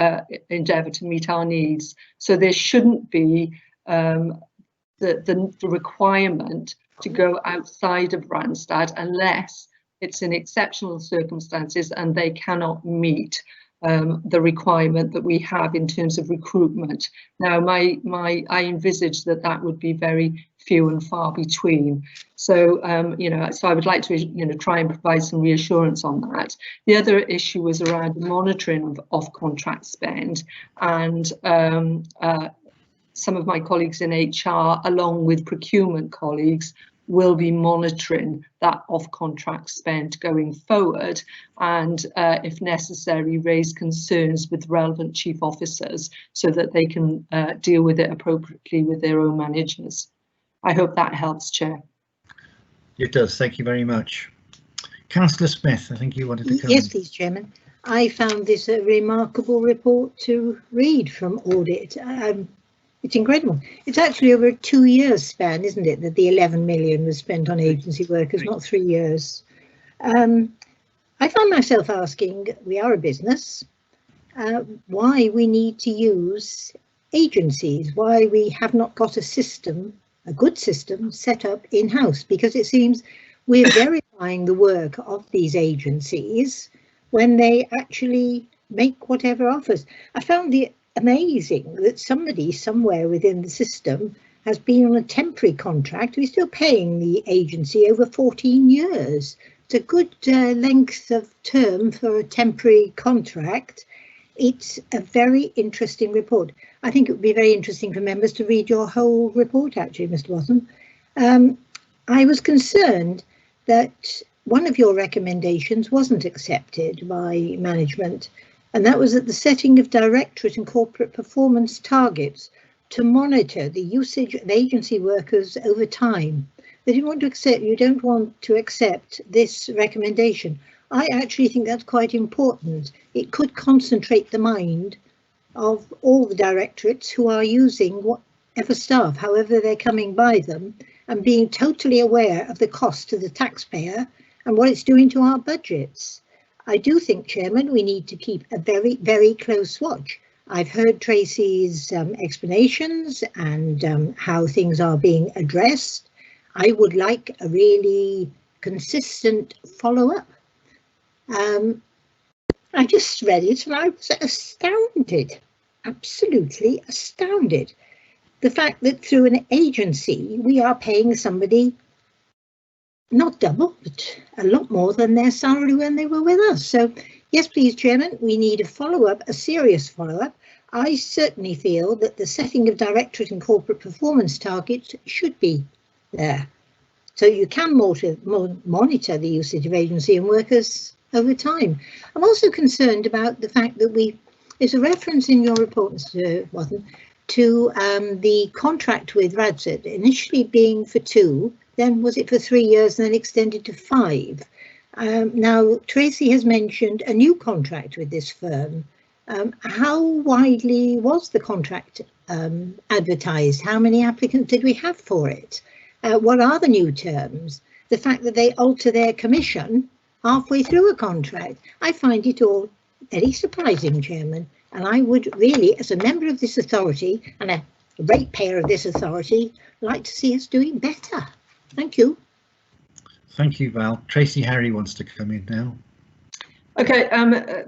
endeavour to meet our needs. So there shouldn't be the requirement to go outside of Randstad unless it's in exceptional circumstances and they cannot meet the requirement that we have in terms of recruitment. Now, I envisage that would be very few and far between. So, so I would like to, try and provide some reassurance on that. The other issue was around the monitoring of contract spend, and some of my colleagues in HR, along with procurement colleagues, will be monitoring that off-contract spend going forward, and if necessary raise concerns with relevant chief officers so that they can deal with it appropriately with their own managers. I hope that helps, Chair. It does, thank you very much. Councillor Smith, I think you wanted to come Yes, in. please, Chairman. I found this a remarkable report to read from Audit. It's incredible. It's actually over a 2 year span, isn't it, that the 11 million was spent on agency workers, not 3 years. I find myself asking, we are a business, why we need to use agencies, why we have not got a system, a good system set up in-house, because it seems we're verifying the work of these agencies when they actually make whatever offers. I found it amazing that somebody somewhere within the system has been on a temporary contract. We're still paying the agency over 14 years. It's a good length of term for a temporary contract. It's a very interesting report. I think it would be very interesting for members to read your whole report, actually, Mr. Watson. I was concerned that one of your recommendations wasn't accepted by management, and that was at the setting of directorate and corporate performance targets to monitor the usage of agency workers over time. They didn't want to accept, you don't want to accept this recommendation. I actually think that's quite important. It could concentrate the mind of all the directorates who are using whatever staff, however they're coming by them, and being totally aware of the cost to the taxpayer and what it's doing to our budgets. I do think, Chairman, we need to keep a very, very close watch. I've heard Tracy's explanations and how things are being addressed. I would like a really consistent follow-up. I just read it and I was astounded, absolutely astounded. The fact that through an agency we are paying somebody not double, but a lot more than their salary when they were with us. So yes, please, Chairman, we need a follow-up, a serious follow-up. I certainly feel that the setting of directorate and corporate performance targets should be there, so you can monitor the usage of agency and workers over time. I'm also concerned about the fact that there's a reference in your report, Mr. Watson, to the contract with Randstad initially being for 2, then was it for 3 years and then extended to 5. Now, Tracy has mentioned a new contract with this firm. How widely was the contract advertised? How many applicants did we have for it? What are the new terms? The fact that they alter their commission halfway through a contract. I find it all very surprising, Chairman, and I would really, as a member of this authority and a ratepayer of this authority, like to see us doing better. Thank you. Thank you, Val. Tracy Harry wants to come in now. Okay,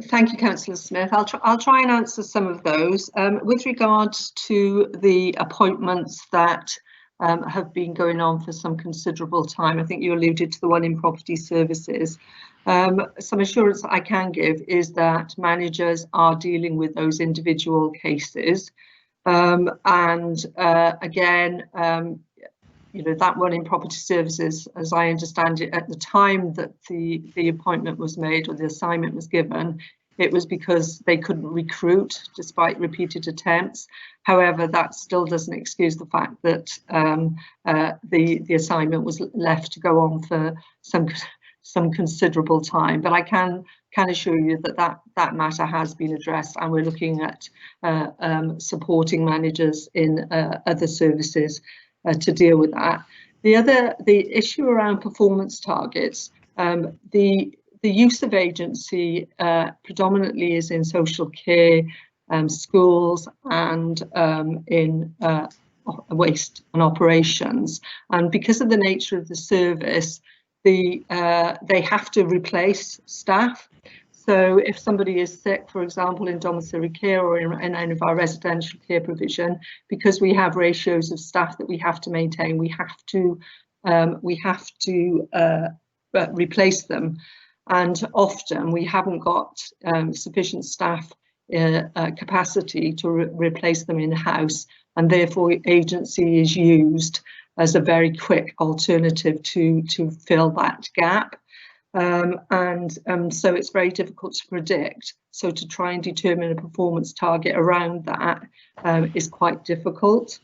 thank you, Councillor Smith. I'll try and answer some of those. With regards to the appointments that have been going on for some considerable time, I think you alluded to the one in property services. Some assurance I can give is that managers are dealing with those individual cases. Again, you know, that one in property services, as I understand it, at the time that the appointment was made or the assignment was given, it was because they couldn't recruit despite repeated attempts. However, that still doesn't excuse the fact that the assignment was left to go on for some considerable time. But I can assure you that that matter has been addressed, and we're looking at supporting managers in other services to deal with that. The issue around performance targets, the use of agency predominantly is in social care, schools, and in waste and operations. And because of the nature of the service, they have to replace staff. So if somebody is sick, for example, in domiciliary care or in any of our residential care provision, because we have ratios of staff that we have to maintain, we have to replace them. And often we haven't got sufficient staff capacity to replace them in-house, and therefore agency is used as a very quick alternative to fill that gap. So it's very difficult to predict. So to try and determine a performance target around that is quite difficult.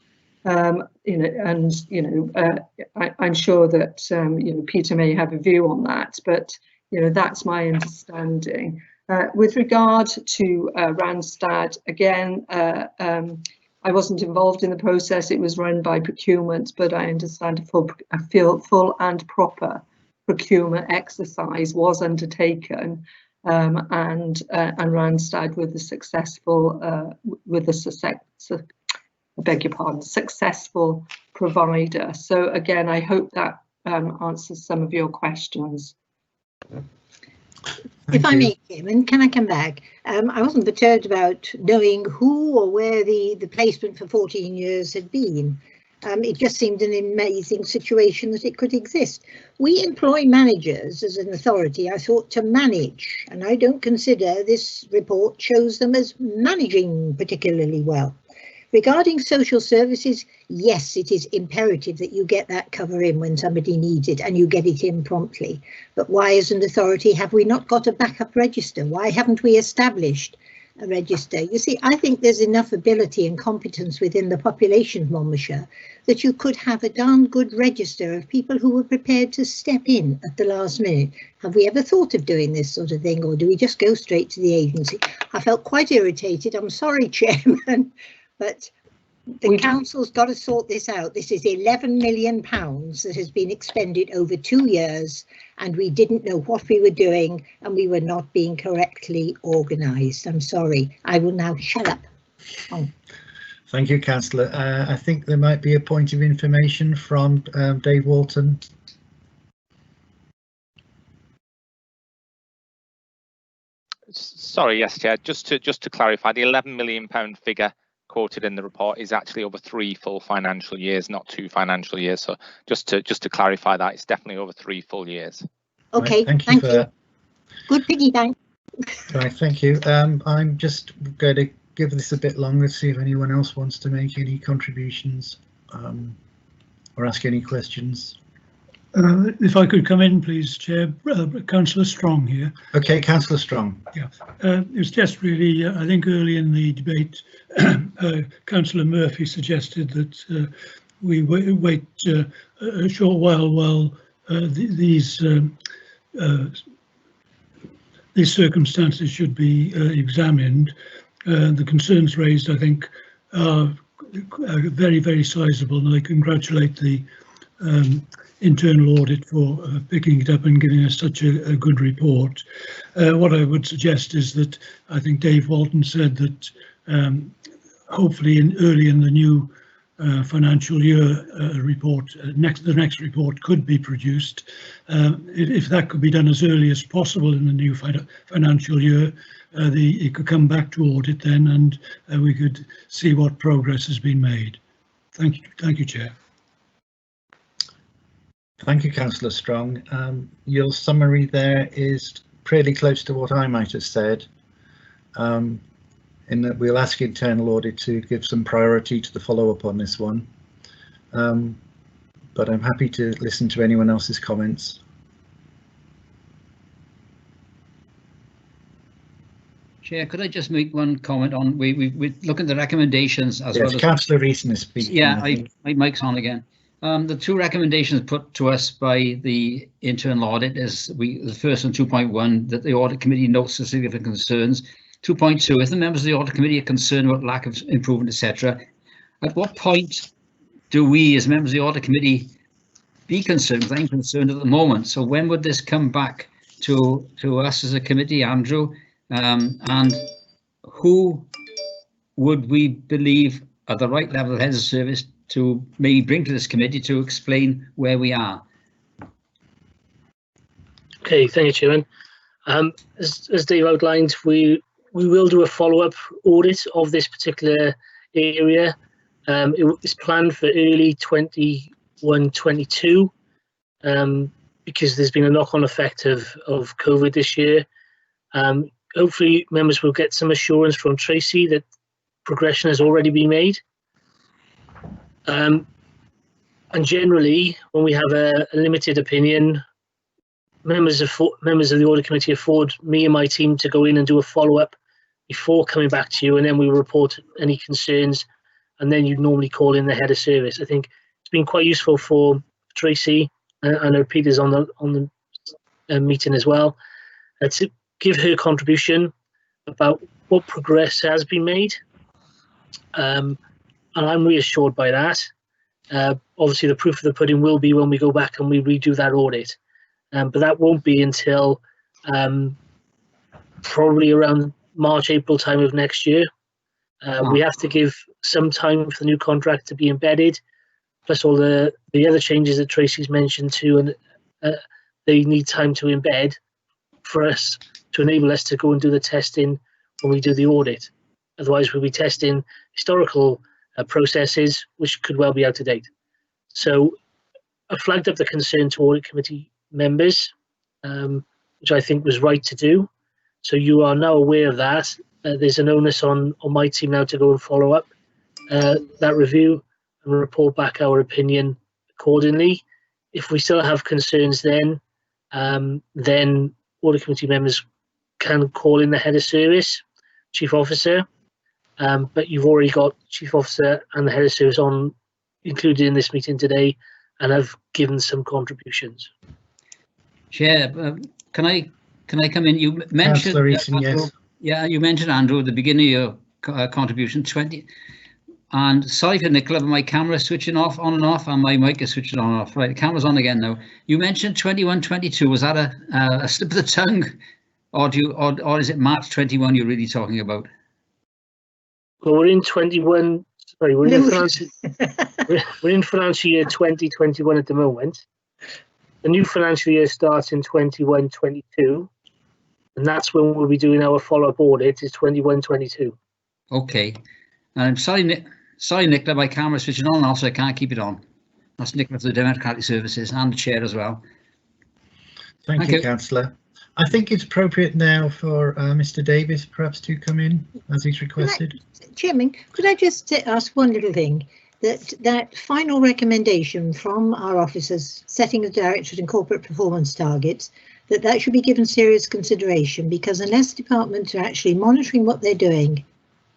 I'm sure that Peter may have a view on that, but that's my understanding. With regard to Randstad, again, I wasn't involved in the process. It was run by procurement, but I understand a full and proper procurement exercise was undertaken, and Randstad with a successful provider. So again, I hope that answers some of your questions. If I may, Chairman, can I come back? I wasn't perturbed about knowing who or where the placement for 14 years had been. It just seemed an amazing situation that it could exist. We employ managers as an authority, I thought, to manage, and I don't consider this report shows them as managing particularly well. Regarding social services, yes, it is imperative that you get that cover in when somebody needs it and you get it in promptly. But why as an authority have we not got a backup register? Why haven't we established a register? You see, I think there's enough ability and competence within the population of Monmouthshire that you could have a darn good register of people who were prepared to step in at the last minute. Have we ever thought of doing this sort of thing, or do we just go straight to the agency? I felt quite irritated. I'm sorry, Chairman. But the council's got to sort this out. This is £11 million that has been expended over 2 years, and we didn't know what we were doing, and we were not being correctly organised. I'm sorry. I will now shut up. Oh. Thank you, Councillor. I think there might be a point of information from Dave Walton. Sorry, yes, Chair. Just to clarify, the £11 million figure quoted in the report is actually over 3 full financial years, not 2 financial years. So just to clarify that, it's definitely over 3 full years. Okay, right, thank you for that. Good piggy bank. Right, thank you. I'm just going to give this a bit longer to see if anyone else wants to make any contributions or ask any questions. If I could come in, please, Chair. Councillor Strong here. Okay, Councillor Strong. Yeah, it was just really, I think early in the debate, Councillor Murphy suggested that we wait a short while these circumstances should be examined. The concerns raised, I think, are very, very sizable, and I congratulate the internal audit for picking it up and giving us such a good report. What I would suggest is that I think Dave Walton said that hopefully early in the new financial year report, the next report could be produced. If that could be done as early as possible in the new financial year, it could come back to audit then, and we could see what progress has been made. Thank you, Chair. Thank you, Councillor Strong. Your summary there is pretty close to what I might have said. in that we'll ask internal audit to give some priority to the follow-up on this one. But I'm happy to listen to anyone else's comments. Chair, could I just make one comment on, we look at the recommendations as well as... Councillor Reeson is speaking. Yeah, my mic's on again. The two recommendations put to us by the internal audit is the first one, 2.1, that the audit committee notes the significant concerns. 2.2, if the members of the audit committee are concerned about lack of improvement, etc., at what point do we as members of the audit committee be concerned? Because I'm concerned at the moment. So when would this come back to us as a committee, Andrew? And who would we believe are the right level of heads of service to maybe bring to this committee to explain where we are? Okay, thank you, Chairman. As Dave outlined, we will do a follow-up audit of this particular area. It's planned for early 21-22 because there's been a knock-on effect of COVID this year. Hopefully members will get some assurance from Tracy that progression has already been made. And generally, when we have a limited opinion, members of the audit committee afford me and my team to go in and do a follow-up before coming back to you, and then we report any concerns, and then you normally call in the head of service. I think it's been quite useful for Tracy, and I know Peter's on the meeting as well, to give her contribution about what progress has been made. And I'm reassured by that. Obviously, the proof of the pudding will be when we go back and we redo that audit. But that won't be until probably around March, April time of next year. We have to give some time for the new contract to be embedded, plus all the other changes that Tracy's mentioned too, and they need time to embed for us to enable us to go and do the testing when we do the audit. Otherwise, we'll be testing historical processes, which could well be out of date. So I flagged up the concern to audit committee members, which I think was right to do. So you are now aware of that. There's an onus on my team now to go and follow up that review and report back our opinion accordingly. If we still have concerns then audit committee members can call in the head of service, chief officer, but you've already got chief officer and the head of service on included in this meeting today and have given some contributions. Chair, can I come in? You mentioned Reason, yes. Yeah, you mentioned, Andrew, at the beginning of your contribution 20. And sorry for Nicola, but my camera is switching off, on and off, and my mic is switching on and off. Right, the camera's on again now. You mentioned 21-22. Was that a slip of the tongue, or is it March 21 you're really talking about? Well, we're in 21. Sorry, we're in financial year 2021 at the moment. The new financial year starts in 21-22, and that's when we'll be doing our follow-up audit. Is 21-22. Okay, and I'm sorry, Nicola, my camera's switching on and off, so I can't keep it on. That's Nicola for the Democratic Services and the chair as well. Thank you, Councillor. I think it's appropriate now for Mr. Davis perhaps to come in as he's requested. Chairman, could I just ask one little thing? That final recommendation from our officers setting the directorate and corporate performance targets, that should be given serious consideration, because unless departments are actually monitoring what they're doing,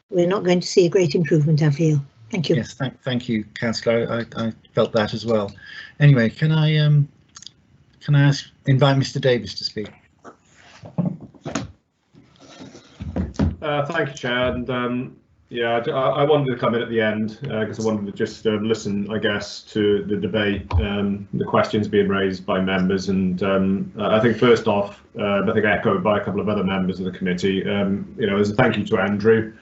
we're not going to see a great improvement, I feel. Thank you. Yes, thank you, Councillor. I felt that as well. Anyway, can I invite Mr. Davis to speak? Thank you, Chair. And yeah, I wanted to come in at the end because I wanted to just listen, I guess, to the debate, the questions being raised by members, and I think first off, I think echoed by a couple of other members of the committee. As a thank you to Andrew.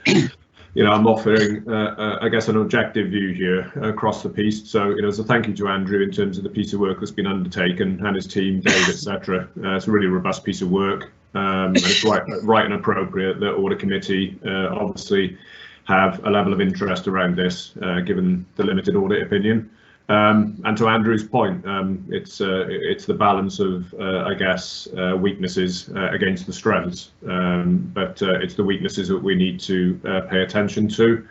I'm offering, I guess, an objective view here across the piece. So, as a thank you to Andrew in terms of the piece of work that's been undertaken and his team, Dave, etc. It's a really robust piece of work, and it's right and appropriate that Audit Committee obviously have a level of interest around this, given the limited audit opinion. And to Andrew's point, it's the balance of, I guess, weaknesses against the strengths, but it's the weaknesses that we need to pay attention to.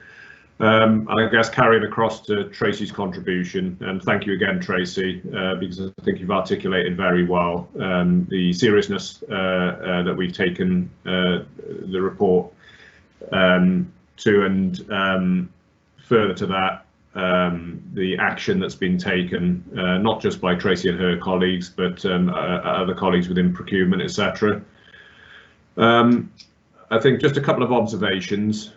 And I guess carrying across to Tracy's contribution, and thank you again, Tracy, because I think you've articulated very well the seriousness that we've taken the report to, and further to that, the action that's been taken, not just by Tracy and her colleagues, but other colleagues within procurement, etc. I think just a couple of observations.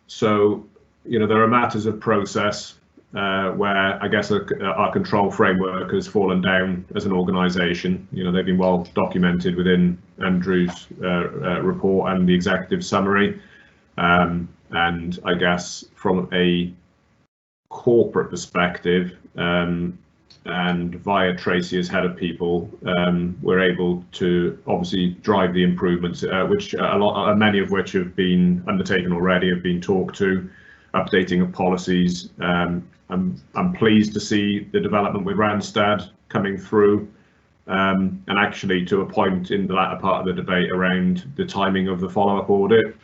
So, there are matters of process where I guess our control framework has fallen down as an organisation. They've been well documented within Andrew's report and the executive summary. And I guess from a corporate perspective, and via Tracy as head of people, we're able to obviously drive the improvements, which many of which have been undertaken already, have been talked to, updating of policies. I'm pleased to see the development with Randstad coming through, and actually to a point in the latter part of the debate around the timing of the follow-up audit,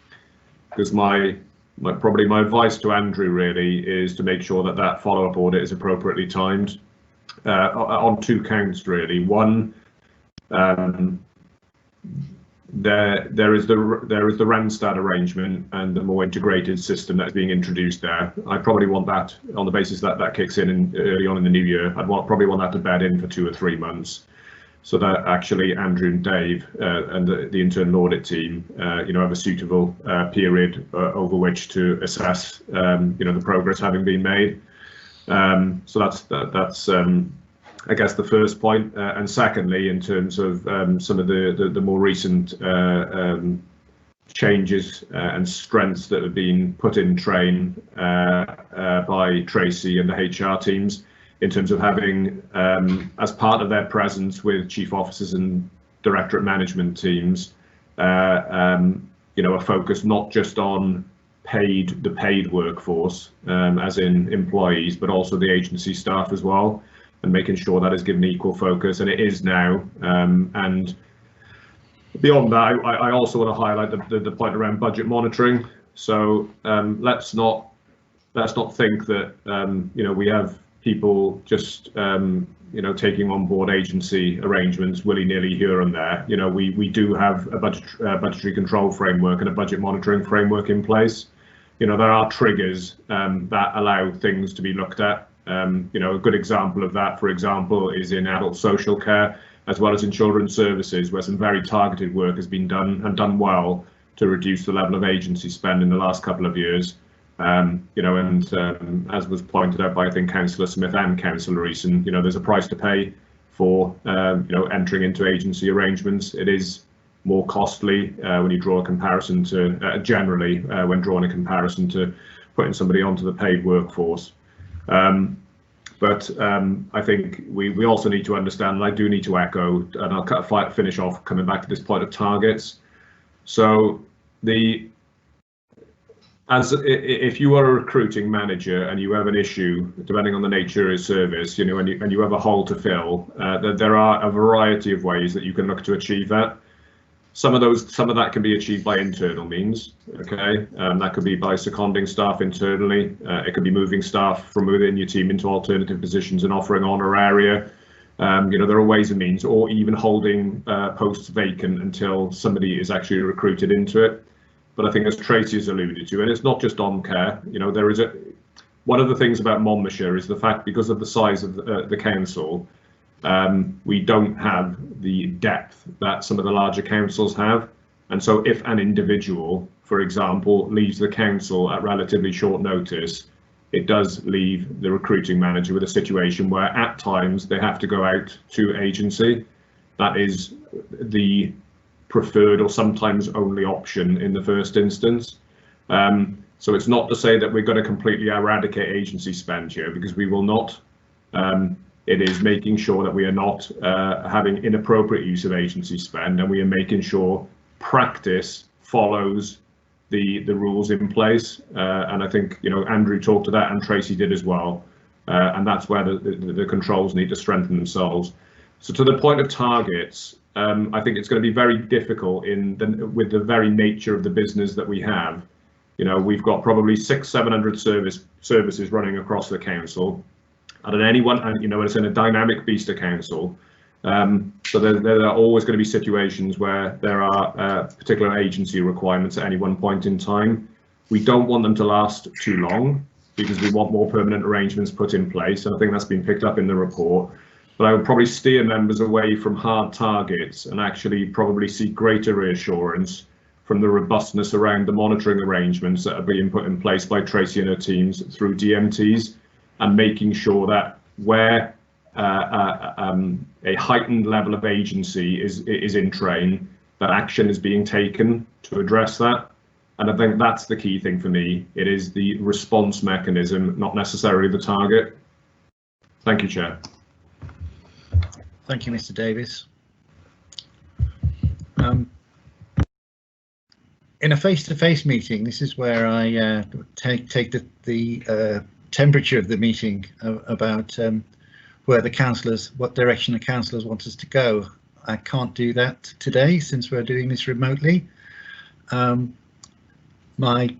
because probably my advice to Andrew really is to make sure that that follow-up audit is appropriately timed. On two counts really. One, there is the Randstad arrangement and the more integrated system that's being introduced there. I probably want that, on the basis that that kicks in early on in the new year, probably want that to bed in for 2 or 3 months, so that actually Andrew and Dave and the internal audit team, have a suitable period over which to assess, the progress having been made. So that's I guess the first point, and secondly, in terms of some of the more recent changes and strengths that have been put in train by Tracy and the HR teams, in terms of having, as part of their presence with chief officers and directorate management teams, a focus not just on the paid workforce, as in employees, but also the agency staff as well, and making sure that is given equal focus, and it is now. And beyond that, I also want to highlight the point around budget monitoring. So let's not think that we have people just taking on board agency arrangements willy-nilly here and there. We do have a budgetary control framework and a budget monitoring framework in place. There are triggers that allow things to be looked at. A good example of that, for example, is in adult social care, as well as in children's services, where some very targeted work has been done and done well to reduce the level of agency spend in the last couple of years. As was pointed out by, I think, Councillor Smith and Councillor Eason, there's a price to pay for, entering into agency arrangements. It is more costly when you draw a comparison to, generally, when drawing a comparison to putting somebody onto the paid workforce. But I think we also need to understand, and I do need to echo, and I'll finish off coming back to this point of targets. So if you are a recruiting manager and you have an issue, depending on the nature of your service, and you have a hole to fill, there are a variety of ways that you can look to achieve that. Some of that can be achieved by internal means. Okay, that could be by seconding staff internally. It could be moving staff from within your team into alternative positions and offering honoraria. There are ways and means, or even holding posts vacant until somebody is actually recruited into it. But I think, as Tracy has alluded to, and it's not just on care, there is one of the things about Monmouthshire is the fact, because of the size of the council, we don't have the depth that some of the larger councils have. And so if an individual, for example, leaves the council at relatively short notice, it does leave the recruiting manager with a situation where at times they have to go out to agency. That is the preferred or sometimes only option in the first instance. So it's not to say that we're going to completely eradicate agency spend here, because we will not. It is making sure that we are not having inappropriate use of agency spend, and we are making sure practice follows the rules in place. And I think Andrew talked to that, and Tracy did as well. and that's where the controls need to strengthen themselves. So to the point of targets, I think it's going to be very difficult with the very nature of the business that we have. You know, we've got probably 600-700 services running across the council, and at any one, you know, it's in a dynamic beast of council. So there are always going to be situations where there are particular agency requirements at any one point in time. We don't want them to last too long because we want more permanent arrangements put in place, and I think that's been picked up in the report. But I would probably steer members away from hard targets and actually probably seek greater reassurance from the robustness around the monitoring arrangements that are being put in place by Tracy and her teams through DMTs, and making sure that where a heightened level of agency is in train, that action is being taken to address that. And I think that's the key thing for me. It is the response mechanism, not necessarily the target. Thank you, Chair. Thank you, Mr. Davis. In a face-to-face meeting, this is where I take the temperature of the meeting about where the councillors, what direction the councillors want us to go. I can't do that today since we're doing this remotely. My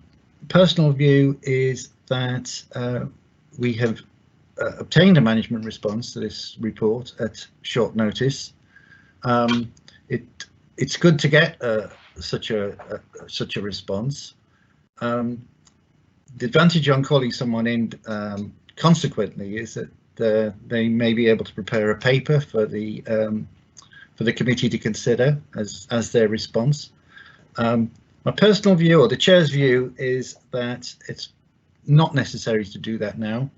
personal view is that we have obtained a management response to this report at short notice. It's good to get such a response. The advantage on calling someone in consequently is that they may be able to prepare a paper for the committee to consider as their response. My personal view, or the chair's view, is that it's not necessary to do that now,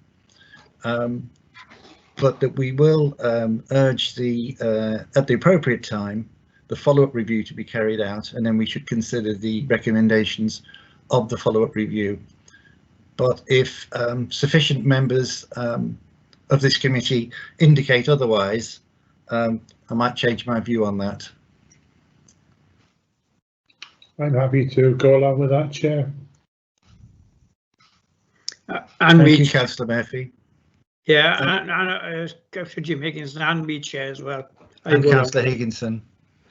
but that we will urge at the appropriate time the follow-up review to be carried out, and then we should consider the recommendations of the follow-up review. But if sufficient members of this committee indicate otherwise, I might change my view on that. I'm happy to go along with that, Chair. And Thank you, Councillor Murphy. Yeah, and Councillor Jim Higgins and me, Chair, as well. And Councillor Higginson,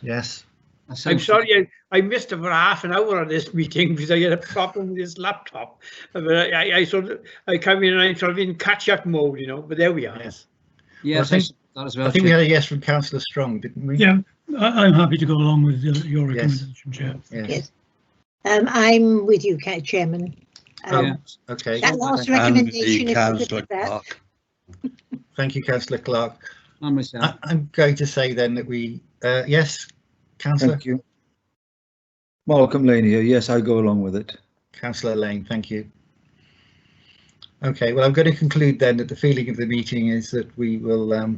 yes. I'm sorry, I missed about half an hour of this meeting because I had a problem with this laptop. But I come in and I'm sort of in catch-up mode, you know. But there we are. Yes. Yes, well, I think we had a yes from Councillor Strong, didn't we? Yeah, I'm happy to go along with your recommendation, Chair. Yes. I'm with you, Chairman. Okay. That last recommendation is Councillor Clark. Thank you, Councillor Clark. I'm going to say then that we, yes, Councillor. Thank you. Malcolm Lane here. Yes, I go along with it. Councillor Lane, thank you. Okay, well, I'm going to conclude then that the feeling of the meeting is that we will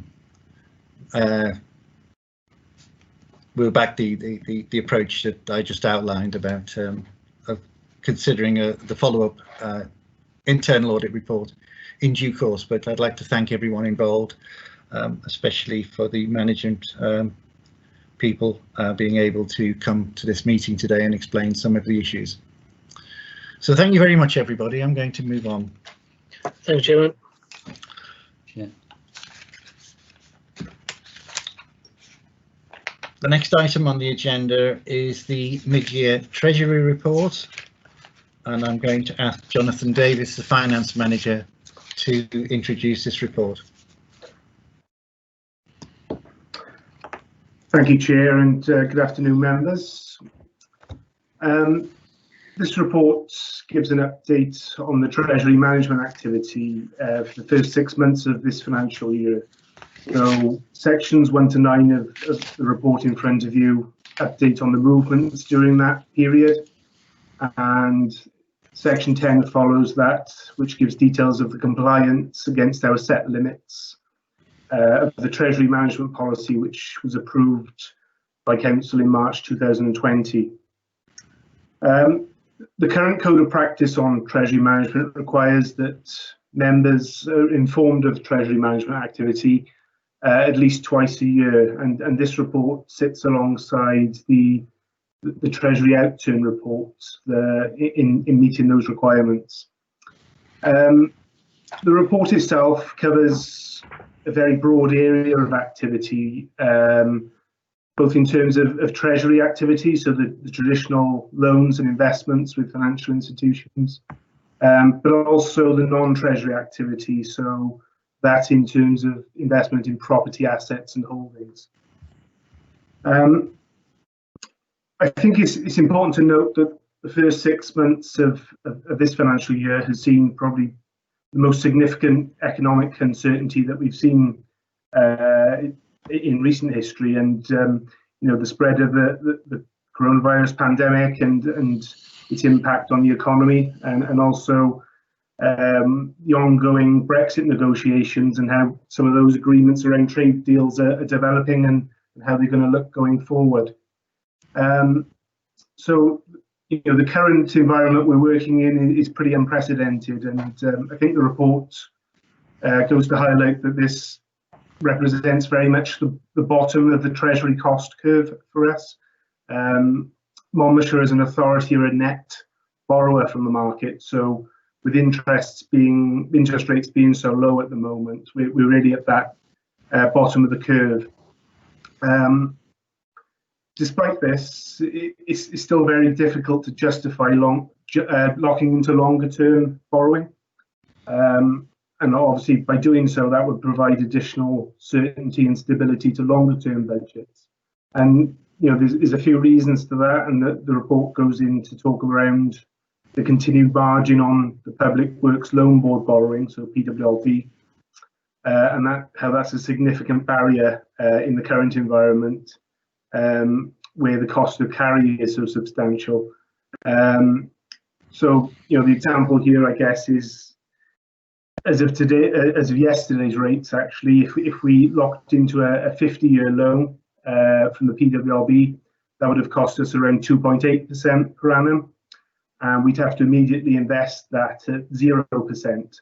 we'll back the approach that I just outlined about of considering the follow-up internal audit report in due course. But I'd like to thank everyone involved, especially for the management people being able to come to this meeting today and explain some of the issues. So thank you very much, everybody. I'm going to move on. Thank you, Chairman. Yeah. The next item on the agenda is the mid-year Treasury report, and I'm going to ask Jonathan Davis, the Finance Manager, to introduce this report. Thank you, Chair, and good afternoon, members. This report gives an update on the Treasury management activity for the first 6 months of this financial year. So sections 1 to 9 of the report in front of you update on the movements during that period, and section 10 follows that, which gives details of the compliance against our set limits of the Treasury management policy, which was approved by Council in March 2020. The current code of practice on Treasury management requires that members are informed of Treasury management activity at least twice a year, and this report sits alongside the Treasury outturn report in meeting those requirements. The report itself covers a very broad area of activity, both in terms of Treasury activity, so the traditional loans and investments with financial institutions, but also the non-Treasury activity, so that in terms of investment in property assets and holdings. I think it's important to note that the first 6 months of this financial year has seen probably the most significant economic uncertainty that we've seen in recent history, and the spread of the coronavirus pandemic and its impact on the economy, and also the ongoing Brexit negotiations and how some of those agreements around trade deals are developing and how they're going to look going forward. So the current environment we're working in is pretty unprecedented, and I think the report goes to highlight that this represents very much the bottom of the Treasury cost curve for us. Monmouthshire as an authority are a net borrower from the market, so with interest rates being so low at the moment, we're really at that bottom of the curve. Despite this, it's still very difficult to justify locking into longer term borrowing. And obviously by doing so, that would provide additional certainty and stability to longer term budgets. And there's a few reasons to that, and the report goes in to talk around the continued margin on the Public Works Loan Board borrowing, so Pwlrb, and how that's a significant barrier in the current environment, where the cost of carry is so substantial. So the example here, I guess, is as of yesterday's rates. Actually, if we locked into a 50-year loan from the Pwlrb, that would have cost us around 2.8% per annum, and we'd have to immediately invest that at 0%.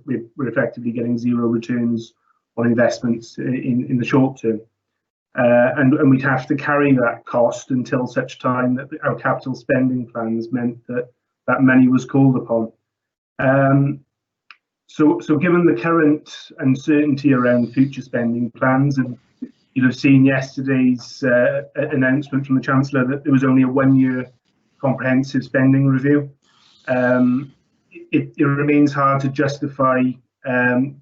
We're effectively getting zero returns on investments in the short term. And we'd have to carry that cost until such time that our capital spending plans meant that money was called upon. So given the current uncertainty around future spending plans, and you'll have seen yesterday's announcement from the Chancellor that there was only a 1-year comprehensive spending review, it remains hard to justify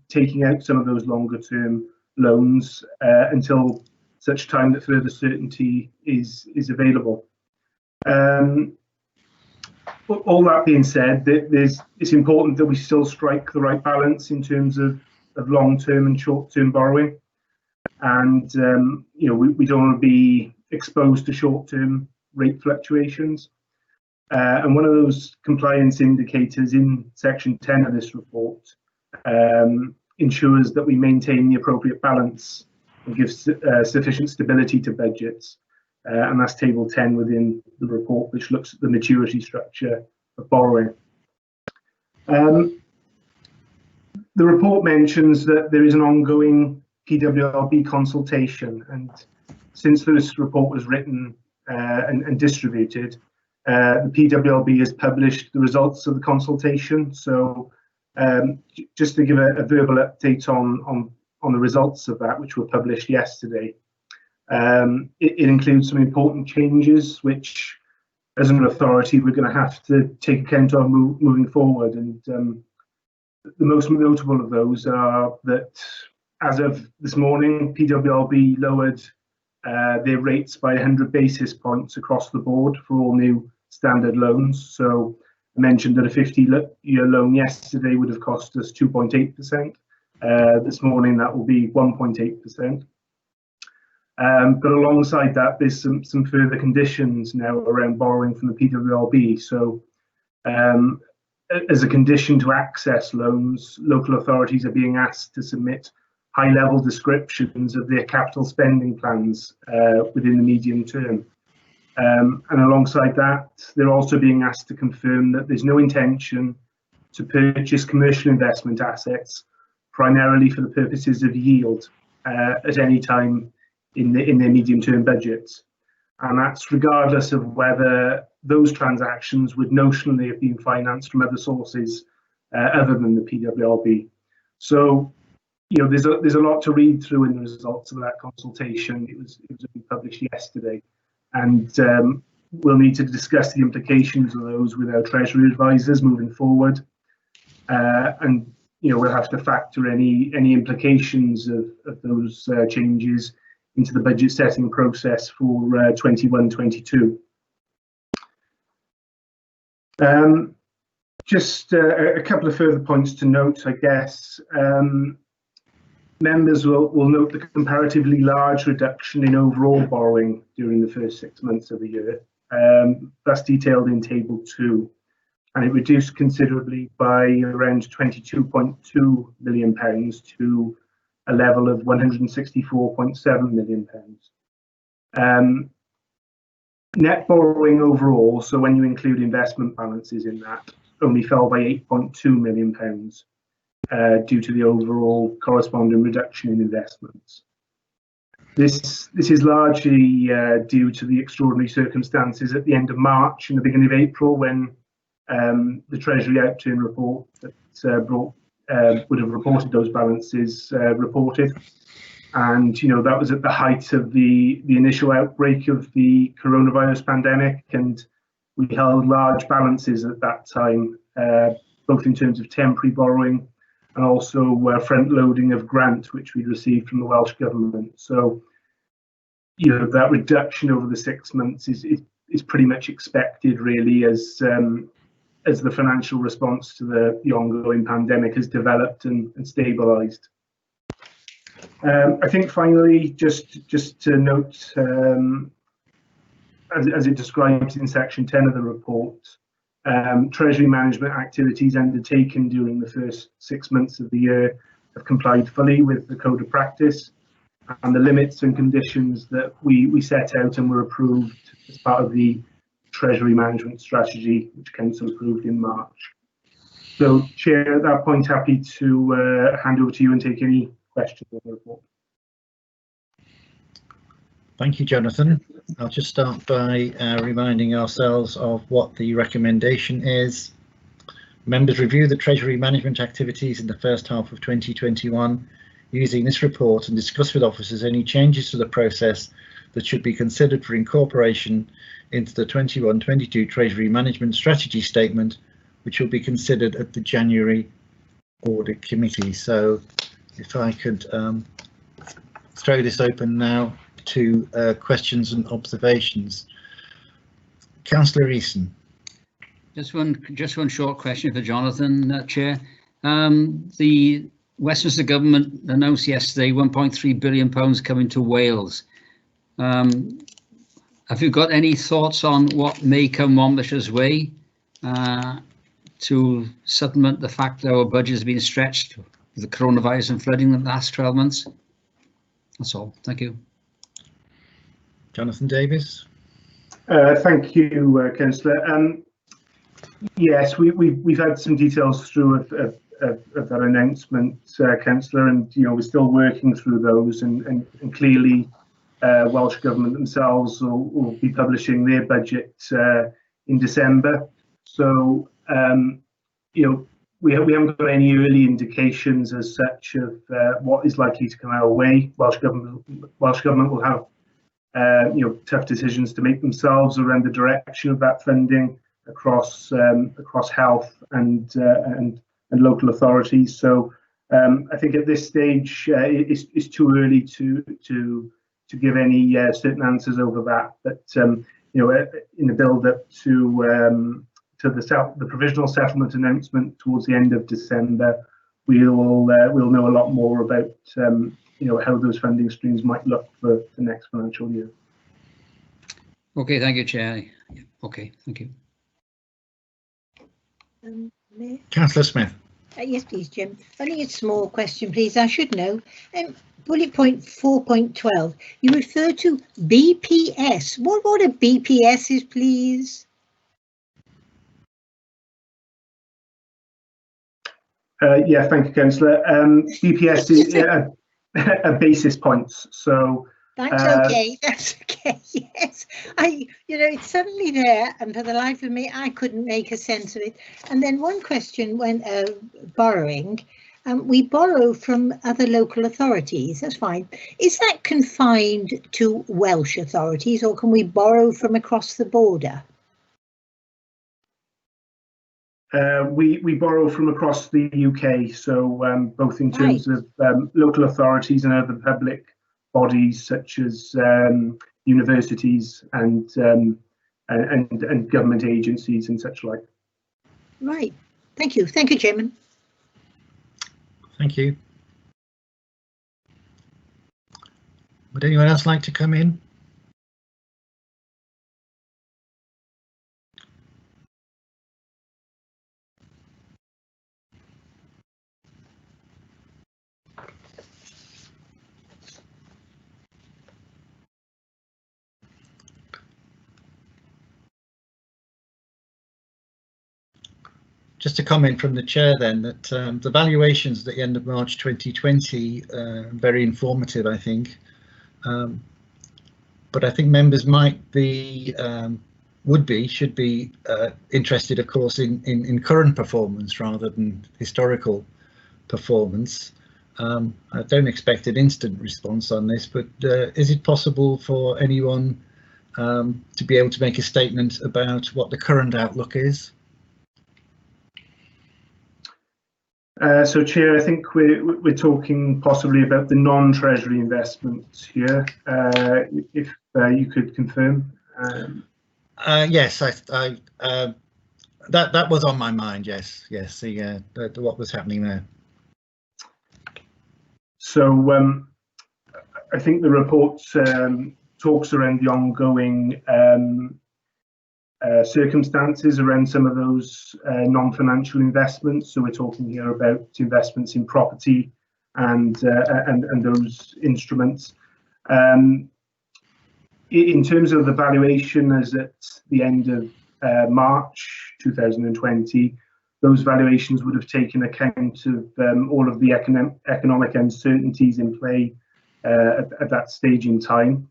taking out some of those longer term loans until such time that further certainty is available. All that being said, it's important that we still strike the right balance in terms of long-term and short-term borrowing, and we don't want to be exposed to short-term rate fluctuations. And one of those compliance indicators in section 10 of this report ensures that we maintain the appropriate balance and gives sufficient stability to budgets, and that's table 10 within the report, which looks at the maturity structure of borrowing. The report mentions that there is an ongoing Pwlrb consultation, and since this report was written and distributed, the Pwlrb has published the results of the consultation. So just to give a verbal update on the results of that, which were published yesterday. It includes some important changes, which as an authority we're going to have to take account of moving forward. And the most notable of those are that as of this morning, Pwlrb lowered their rates by 100 basis points across the board for all new standard loans. So I mentioned that a 50-year loan yesterday would have cost us 2.8%. This morning that will be 1.8%. But alongside that, there's some further conditions now around borrowing from the Pwlrb. So as a condition to access loans, local authorities are being asked to submit high-level descriptions of their capital spending plans within the medium term. And alongside that, they're also being asked to confirm that there's no intention to purchase commercial investment assets primarily for the purposes of yield at any time in their medium-term budgets. And that's regardless of whether those transactions would notionally have been financed from other sources other than the Pwlrb. So, you know, there's a lot to read through in the results of that consultation. It was only published yesterday, and we'll need to discuss the implications of those with our Treasury advisors moving forward, and you know, we'll have to factor any implications of those changes into the budget setting process for 21-22. Just a couple of further points to note, I guess. Members will note the comparatively large reduction in overall borrowing during the first 6 months of the year. That's detailed in Table 2, and it reduced considerably by around £22.2 million to a level of £164.7 million. Net borrowing overall, so when you include investment balances in that, only fell by £8.2 million due to the overall corresponding reduction in investments. This is largely due to the extraordinary circumstances at the end of March and the beginning of April, when the Treasury outturn report that would have reported those balances reported. And, you know, that was at the height of the initial outbreak of the coronavirus pandemic, and we held large balances at that time, both in terms of temporary borrowing and also front loading of grant, which we received from the Welsh Government. So, you know, that reduction over the 6 months is pretty much expected, really, as the financial response to the ongoing pandemic has developed and stabilised. I think finally, just to note, as it describes in section 10 of the report, Treasury management activities undertaken during the first 6 months of the year have complied fully with the Code of Practice and the limits and conditions that we set out and were approved as part of the Treasury management strategy, which Council approved in March. So, Chair, at that point, happy to hand over to you and take any questions on the report. Thank you, Jonathan. I'll just start by reminding ourselves of what the recommendation is. Members review the Treasury management activities in the first half of 2021 using this report and discuss with officers any changes to the process that should be considered for incorporation into the 21-22 Treasury Management Strategy Statement, which will be considered at the January Audit Committee. So if I could throw this open now to questions and observations. Councillor Easton. Just one short question for Jonathan, Chair. The Westminster Government announced yesterday £1.3 billion coming to Wales. Have you got any thoughts on what may come Monmouthshire's way to supplement the fact that our budget has been stretched with the coronavirus and flooding in the last 12 months? That's all. Thank you. Jonathan Davis. Thank you, Councillor. Yes, we've had some details through of that announcement, Councillor, and you know, we're still working through those, and clearly Welsh Government themselves will be publishing their budget in December. So you know, we haven't got any early indications as such of what is likely to come our way. Welsh Government will have you know, tough decisions to make themselves around the direction of that funding across health and local authorities. So I think at this stage it's too early to give any certain answers over that. But you know, in the build-up to the provisional settlement announcement towards the end of December, we'll know a lot more about you know, how those funding streams might look for the next financial year. Okay, thank you, Chair. Okay, thank you. Councillor Smith. Yes, please, Jim. Only a small question, please. I should know. Bullet point 4.12. You refer to BPS. What are BPSs, please? Yeah, thank you, Councillor. BPS is basis points. So That's okay. That's okay. Yes, it's suddenly there, and for the life of me, I couldn't make a sense of it. And then one question when borrowing, we borrow from other local authorities. That's fine. Is that confined to Welsh authorities, or can we borrow from across the border? We borrow from across the UK, so both in terms of local authorities and other public bodies such as universities and government agencies and such like. Right. Thank you. Thank you, Chairman. Thank you. Would anyone else like to come in? Just a comment from the chair then that the valuations at the end of March 2020 very informative, I think. But I think members might be, should be interested, of course, in current performance rather than historical performance. I don't expect an instant response on this, but is it possible for anyone to be able to make a statement about what the current outlook is? So, Chair, I think we're talking possibly about the non-Treasury investments here. If you could confirm. Yes, that was on my mind. Yes, what was happening there. So, I think the report talks around the ongoing circumstances around some of those non-financial investments. So we're talking here about investments in property and those instruments. In terms of the valuation as at the end of March 2020, those valuations would have taken account of all of the economic uncertainties in play at that stage in time.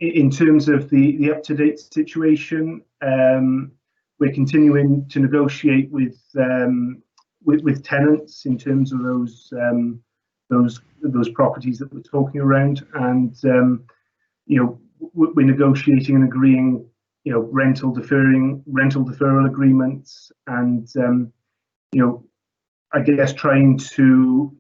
In terms of the up-to-date situation, we're continuing to negotiate with tenants in terms of those properties that we're talking around, and we're negotiating and agreeing, rental deferral agreements, and I guess trying to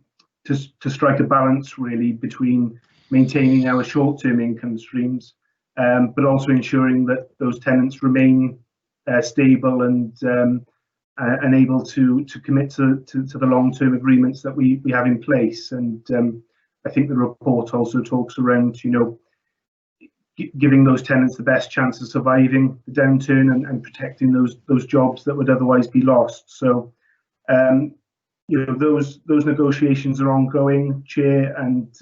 strike a balance really between maintaining our short-term income streams, but also ensuring that those tenants remain stable and able to commit to the long-term agreements that we have in place. And I think the report also talks around, giving those tenants the best chance of surviving the downturn and protecting those jobs that would otherwise be lost. So, those negotiations are ongoing, Chair, and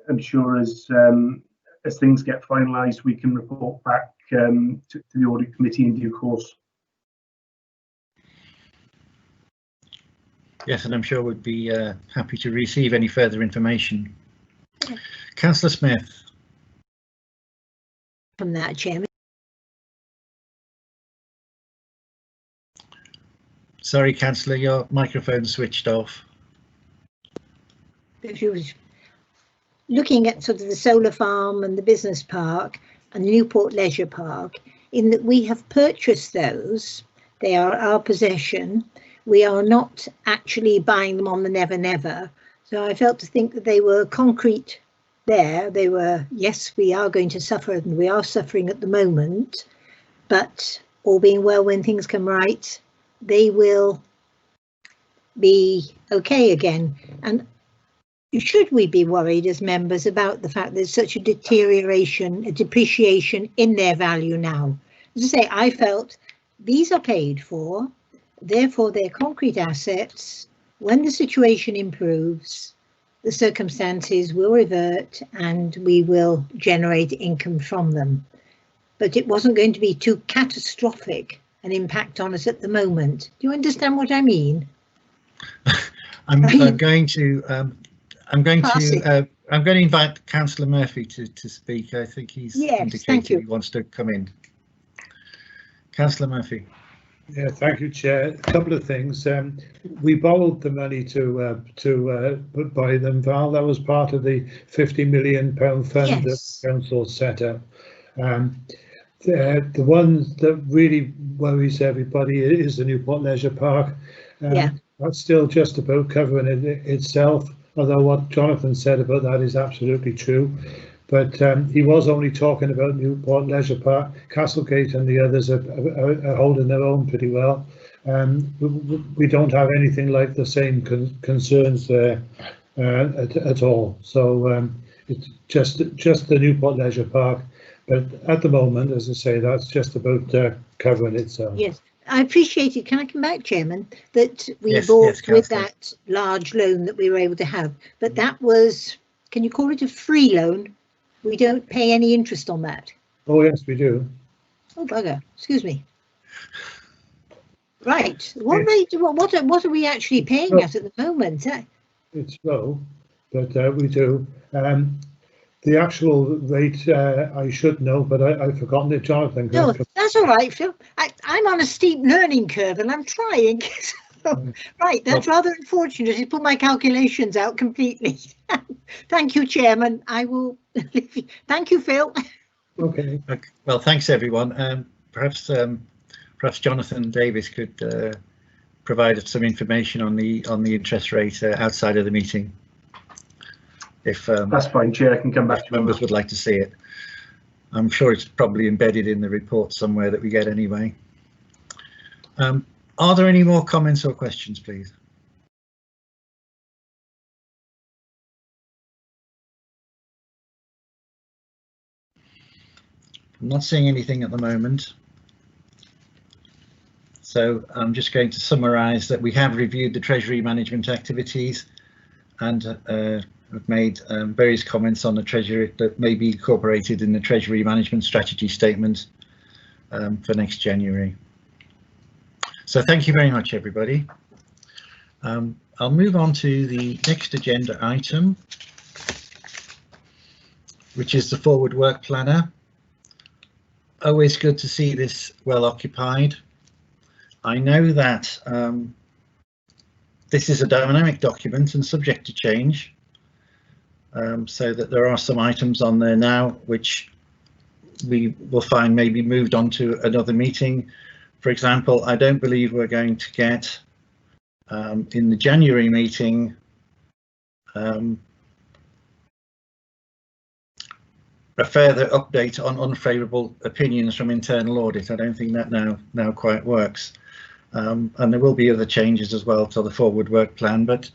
I'm sure as things get finalised, we can report back to the Audit Committee in due course. Yes, and I'm sure we'd be happy to receive any further information. Councillor Smith. From that, Chairman. Sorry, Councillor, your microphone switched off. If you was looking at sort of the solar farm and the business park and the Newport Leisure Park, in that we have purchased those, they are our possession. We are not actually buying them on the Never Never. So I felt to think that they were concrete there. They were, yes, we are going to suffer, and we are suffering at the moment, but all being well, when things come right, they will be okay again. And should we be worried as members about the fact there's such a deterioration, a depreciation in their value now? As I say, I felt these are paid for, therefore they're concrete assets. When the situation improves, the circumstances will revert and we will generate income from them. But it wasn't going to be too catastrophic an impact on us at the moment. Do you understand what I mean? I'm going to I'm going to invite Councillor Murphy to speak. I think he's indicated he wants to come in. Councillor Murphy. Yeah, thank you, Chair. A couple of things. We borrowed the money to buy them, Val. That was part of the £50 million fund that the council set up. The one that really worries everybody is the Newport Leisure Park. That's still just about covering it itself, although what Jonathan said about that is absolutely true. But he was only talking about Newport Leisure Park. Castlegate and the others are holding their own pretty well. We don't have anything like the same concerns there at all. So it's just the Newport Leisure Park. But at the moment, as I say, that's just about covering itself. Yes, I appreciate it. Can I come back, Chairman? That we bought with that large loan that we were able to have. But that was, can you call it a free loan? We don't pay any interest on that. Oh, yes, we do. Oh, bugger. Excuse me. Right. What rate? What are we actually paying at the moment? It's low, but we do. The actual rate, I should know, but I've forgotten it, Jonathan. No, that's all right, Phil. I'm on a steep learning curve and I'm trying. Right, that's rather unfortunate. He put my calculations out completely. Thank you, Chairman. I will leave you. Thank you, Phil. Okay. Well, thanks, everyone. Perhaps Jonathan Davis could provide us some information on the interest rate outside of the meeting. If that's fine, Chair. I can come back to members would like to see it. I'm sure it's probably embedded in the report somewhere that we get anyway. Are there any more comments or questions, please? I'm not seeing anything at the moment. So I'm just going to summarise that we have reviewed the Treasury management activities and have made various comments on the Treasury that may be incorporated in the Treasury management strategy statement for next January. So thank you very much, everybody. I'll move on to the next agenda item, which is the forward work planner. Always good to see this well occupied. I know that this is a dynamic document and subject to change, so that there are some items on there now which we will find may be moved on to another meeting. For example, I don't believe we're going to get in the January meeting a further update on unfavorable opinions from internal audit. I don't think that now quite works. And there will be other changes as well to the forward work plan, but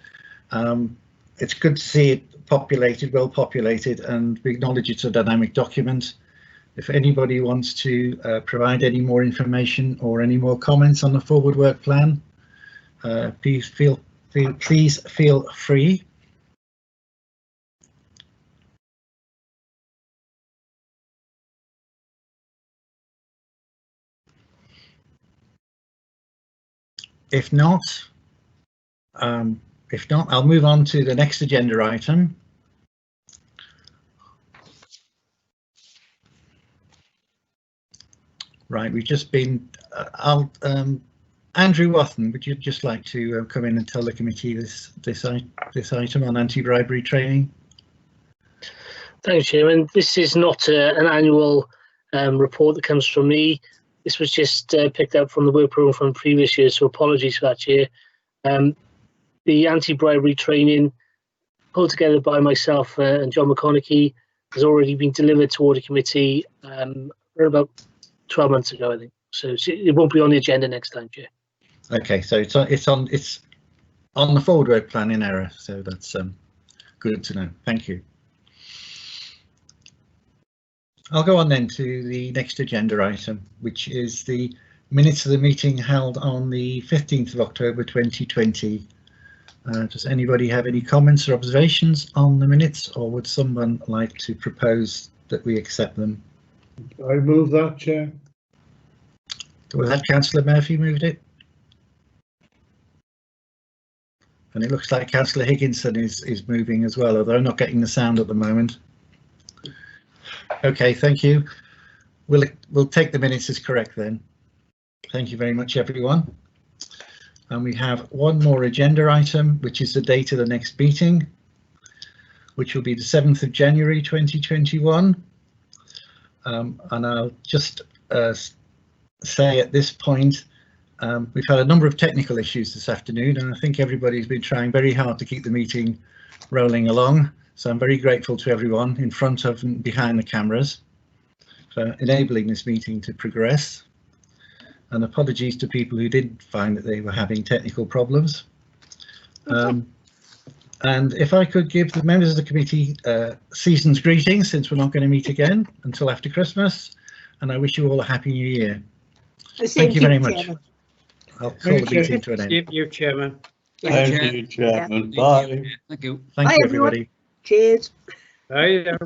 it's good to see it populated, well populated, and we acknowledge it's a dynamic document. If anybody wants to provide any more information or any more comments on the forward work plan, please feel free. If not, I'll move on to the next agenda item. Right, we've just been. Andrew Wathen, would you just like to come in and tell the committee this item on anti-bribery training? Thanks, Chairman. This is not an annual report that comes from me. This was just picked up from the work programme from previous years, so apologies for that, Chair. The anti-bribery training pulled together by myself and John McConaughey has already been delivered to Audit Committee about 12 months ago, I think. So it won't be on the agenda next time, Chair. Okay, so it's on the forward work plan in error, so that's good to know. Thank you. I'll go on then to the next agenda item, which is the minutes of the meeting held on the 15th of October 2020. Does anybody have any comments or observations on the minutes, or would someone like to propose that we accept them? I move that, Chair. Was that Councillor Murphy moved it? And it looks like Councillor Higginson is moving as well, although I'm not getting the sound at the moment. Okay, thank you. We'll take the minutes as correct then. Thank you very much, everyone. And we have one more agenda item, which is the date of the next meeting, which will be the 7th of January 2021. And I'll just say at this point, we've had a number of technical issues this afternoon, and I think everybody's been trying very hard to keep the meeting rolling along. So I'm very grateful to everyone in front of and behind the cameras for enabling this meeting to progress. And apologies to people who did find that they were having technical problems. And if I could give the members of the committee season's greetings, since we're not going to meet again until after Christmas, and I wish you all a happy new year. Thank you very much. Chairman. I'll call the meeting to an end. Thank you, Chairman. Thank you, Chairman. Bye. Thank you. Thank Bye, you, everyone. everybody. Cheers. Bye.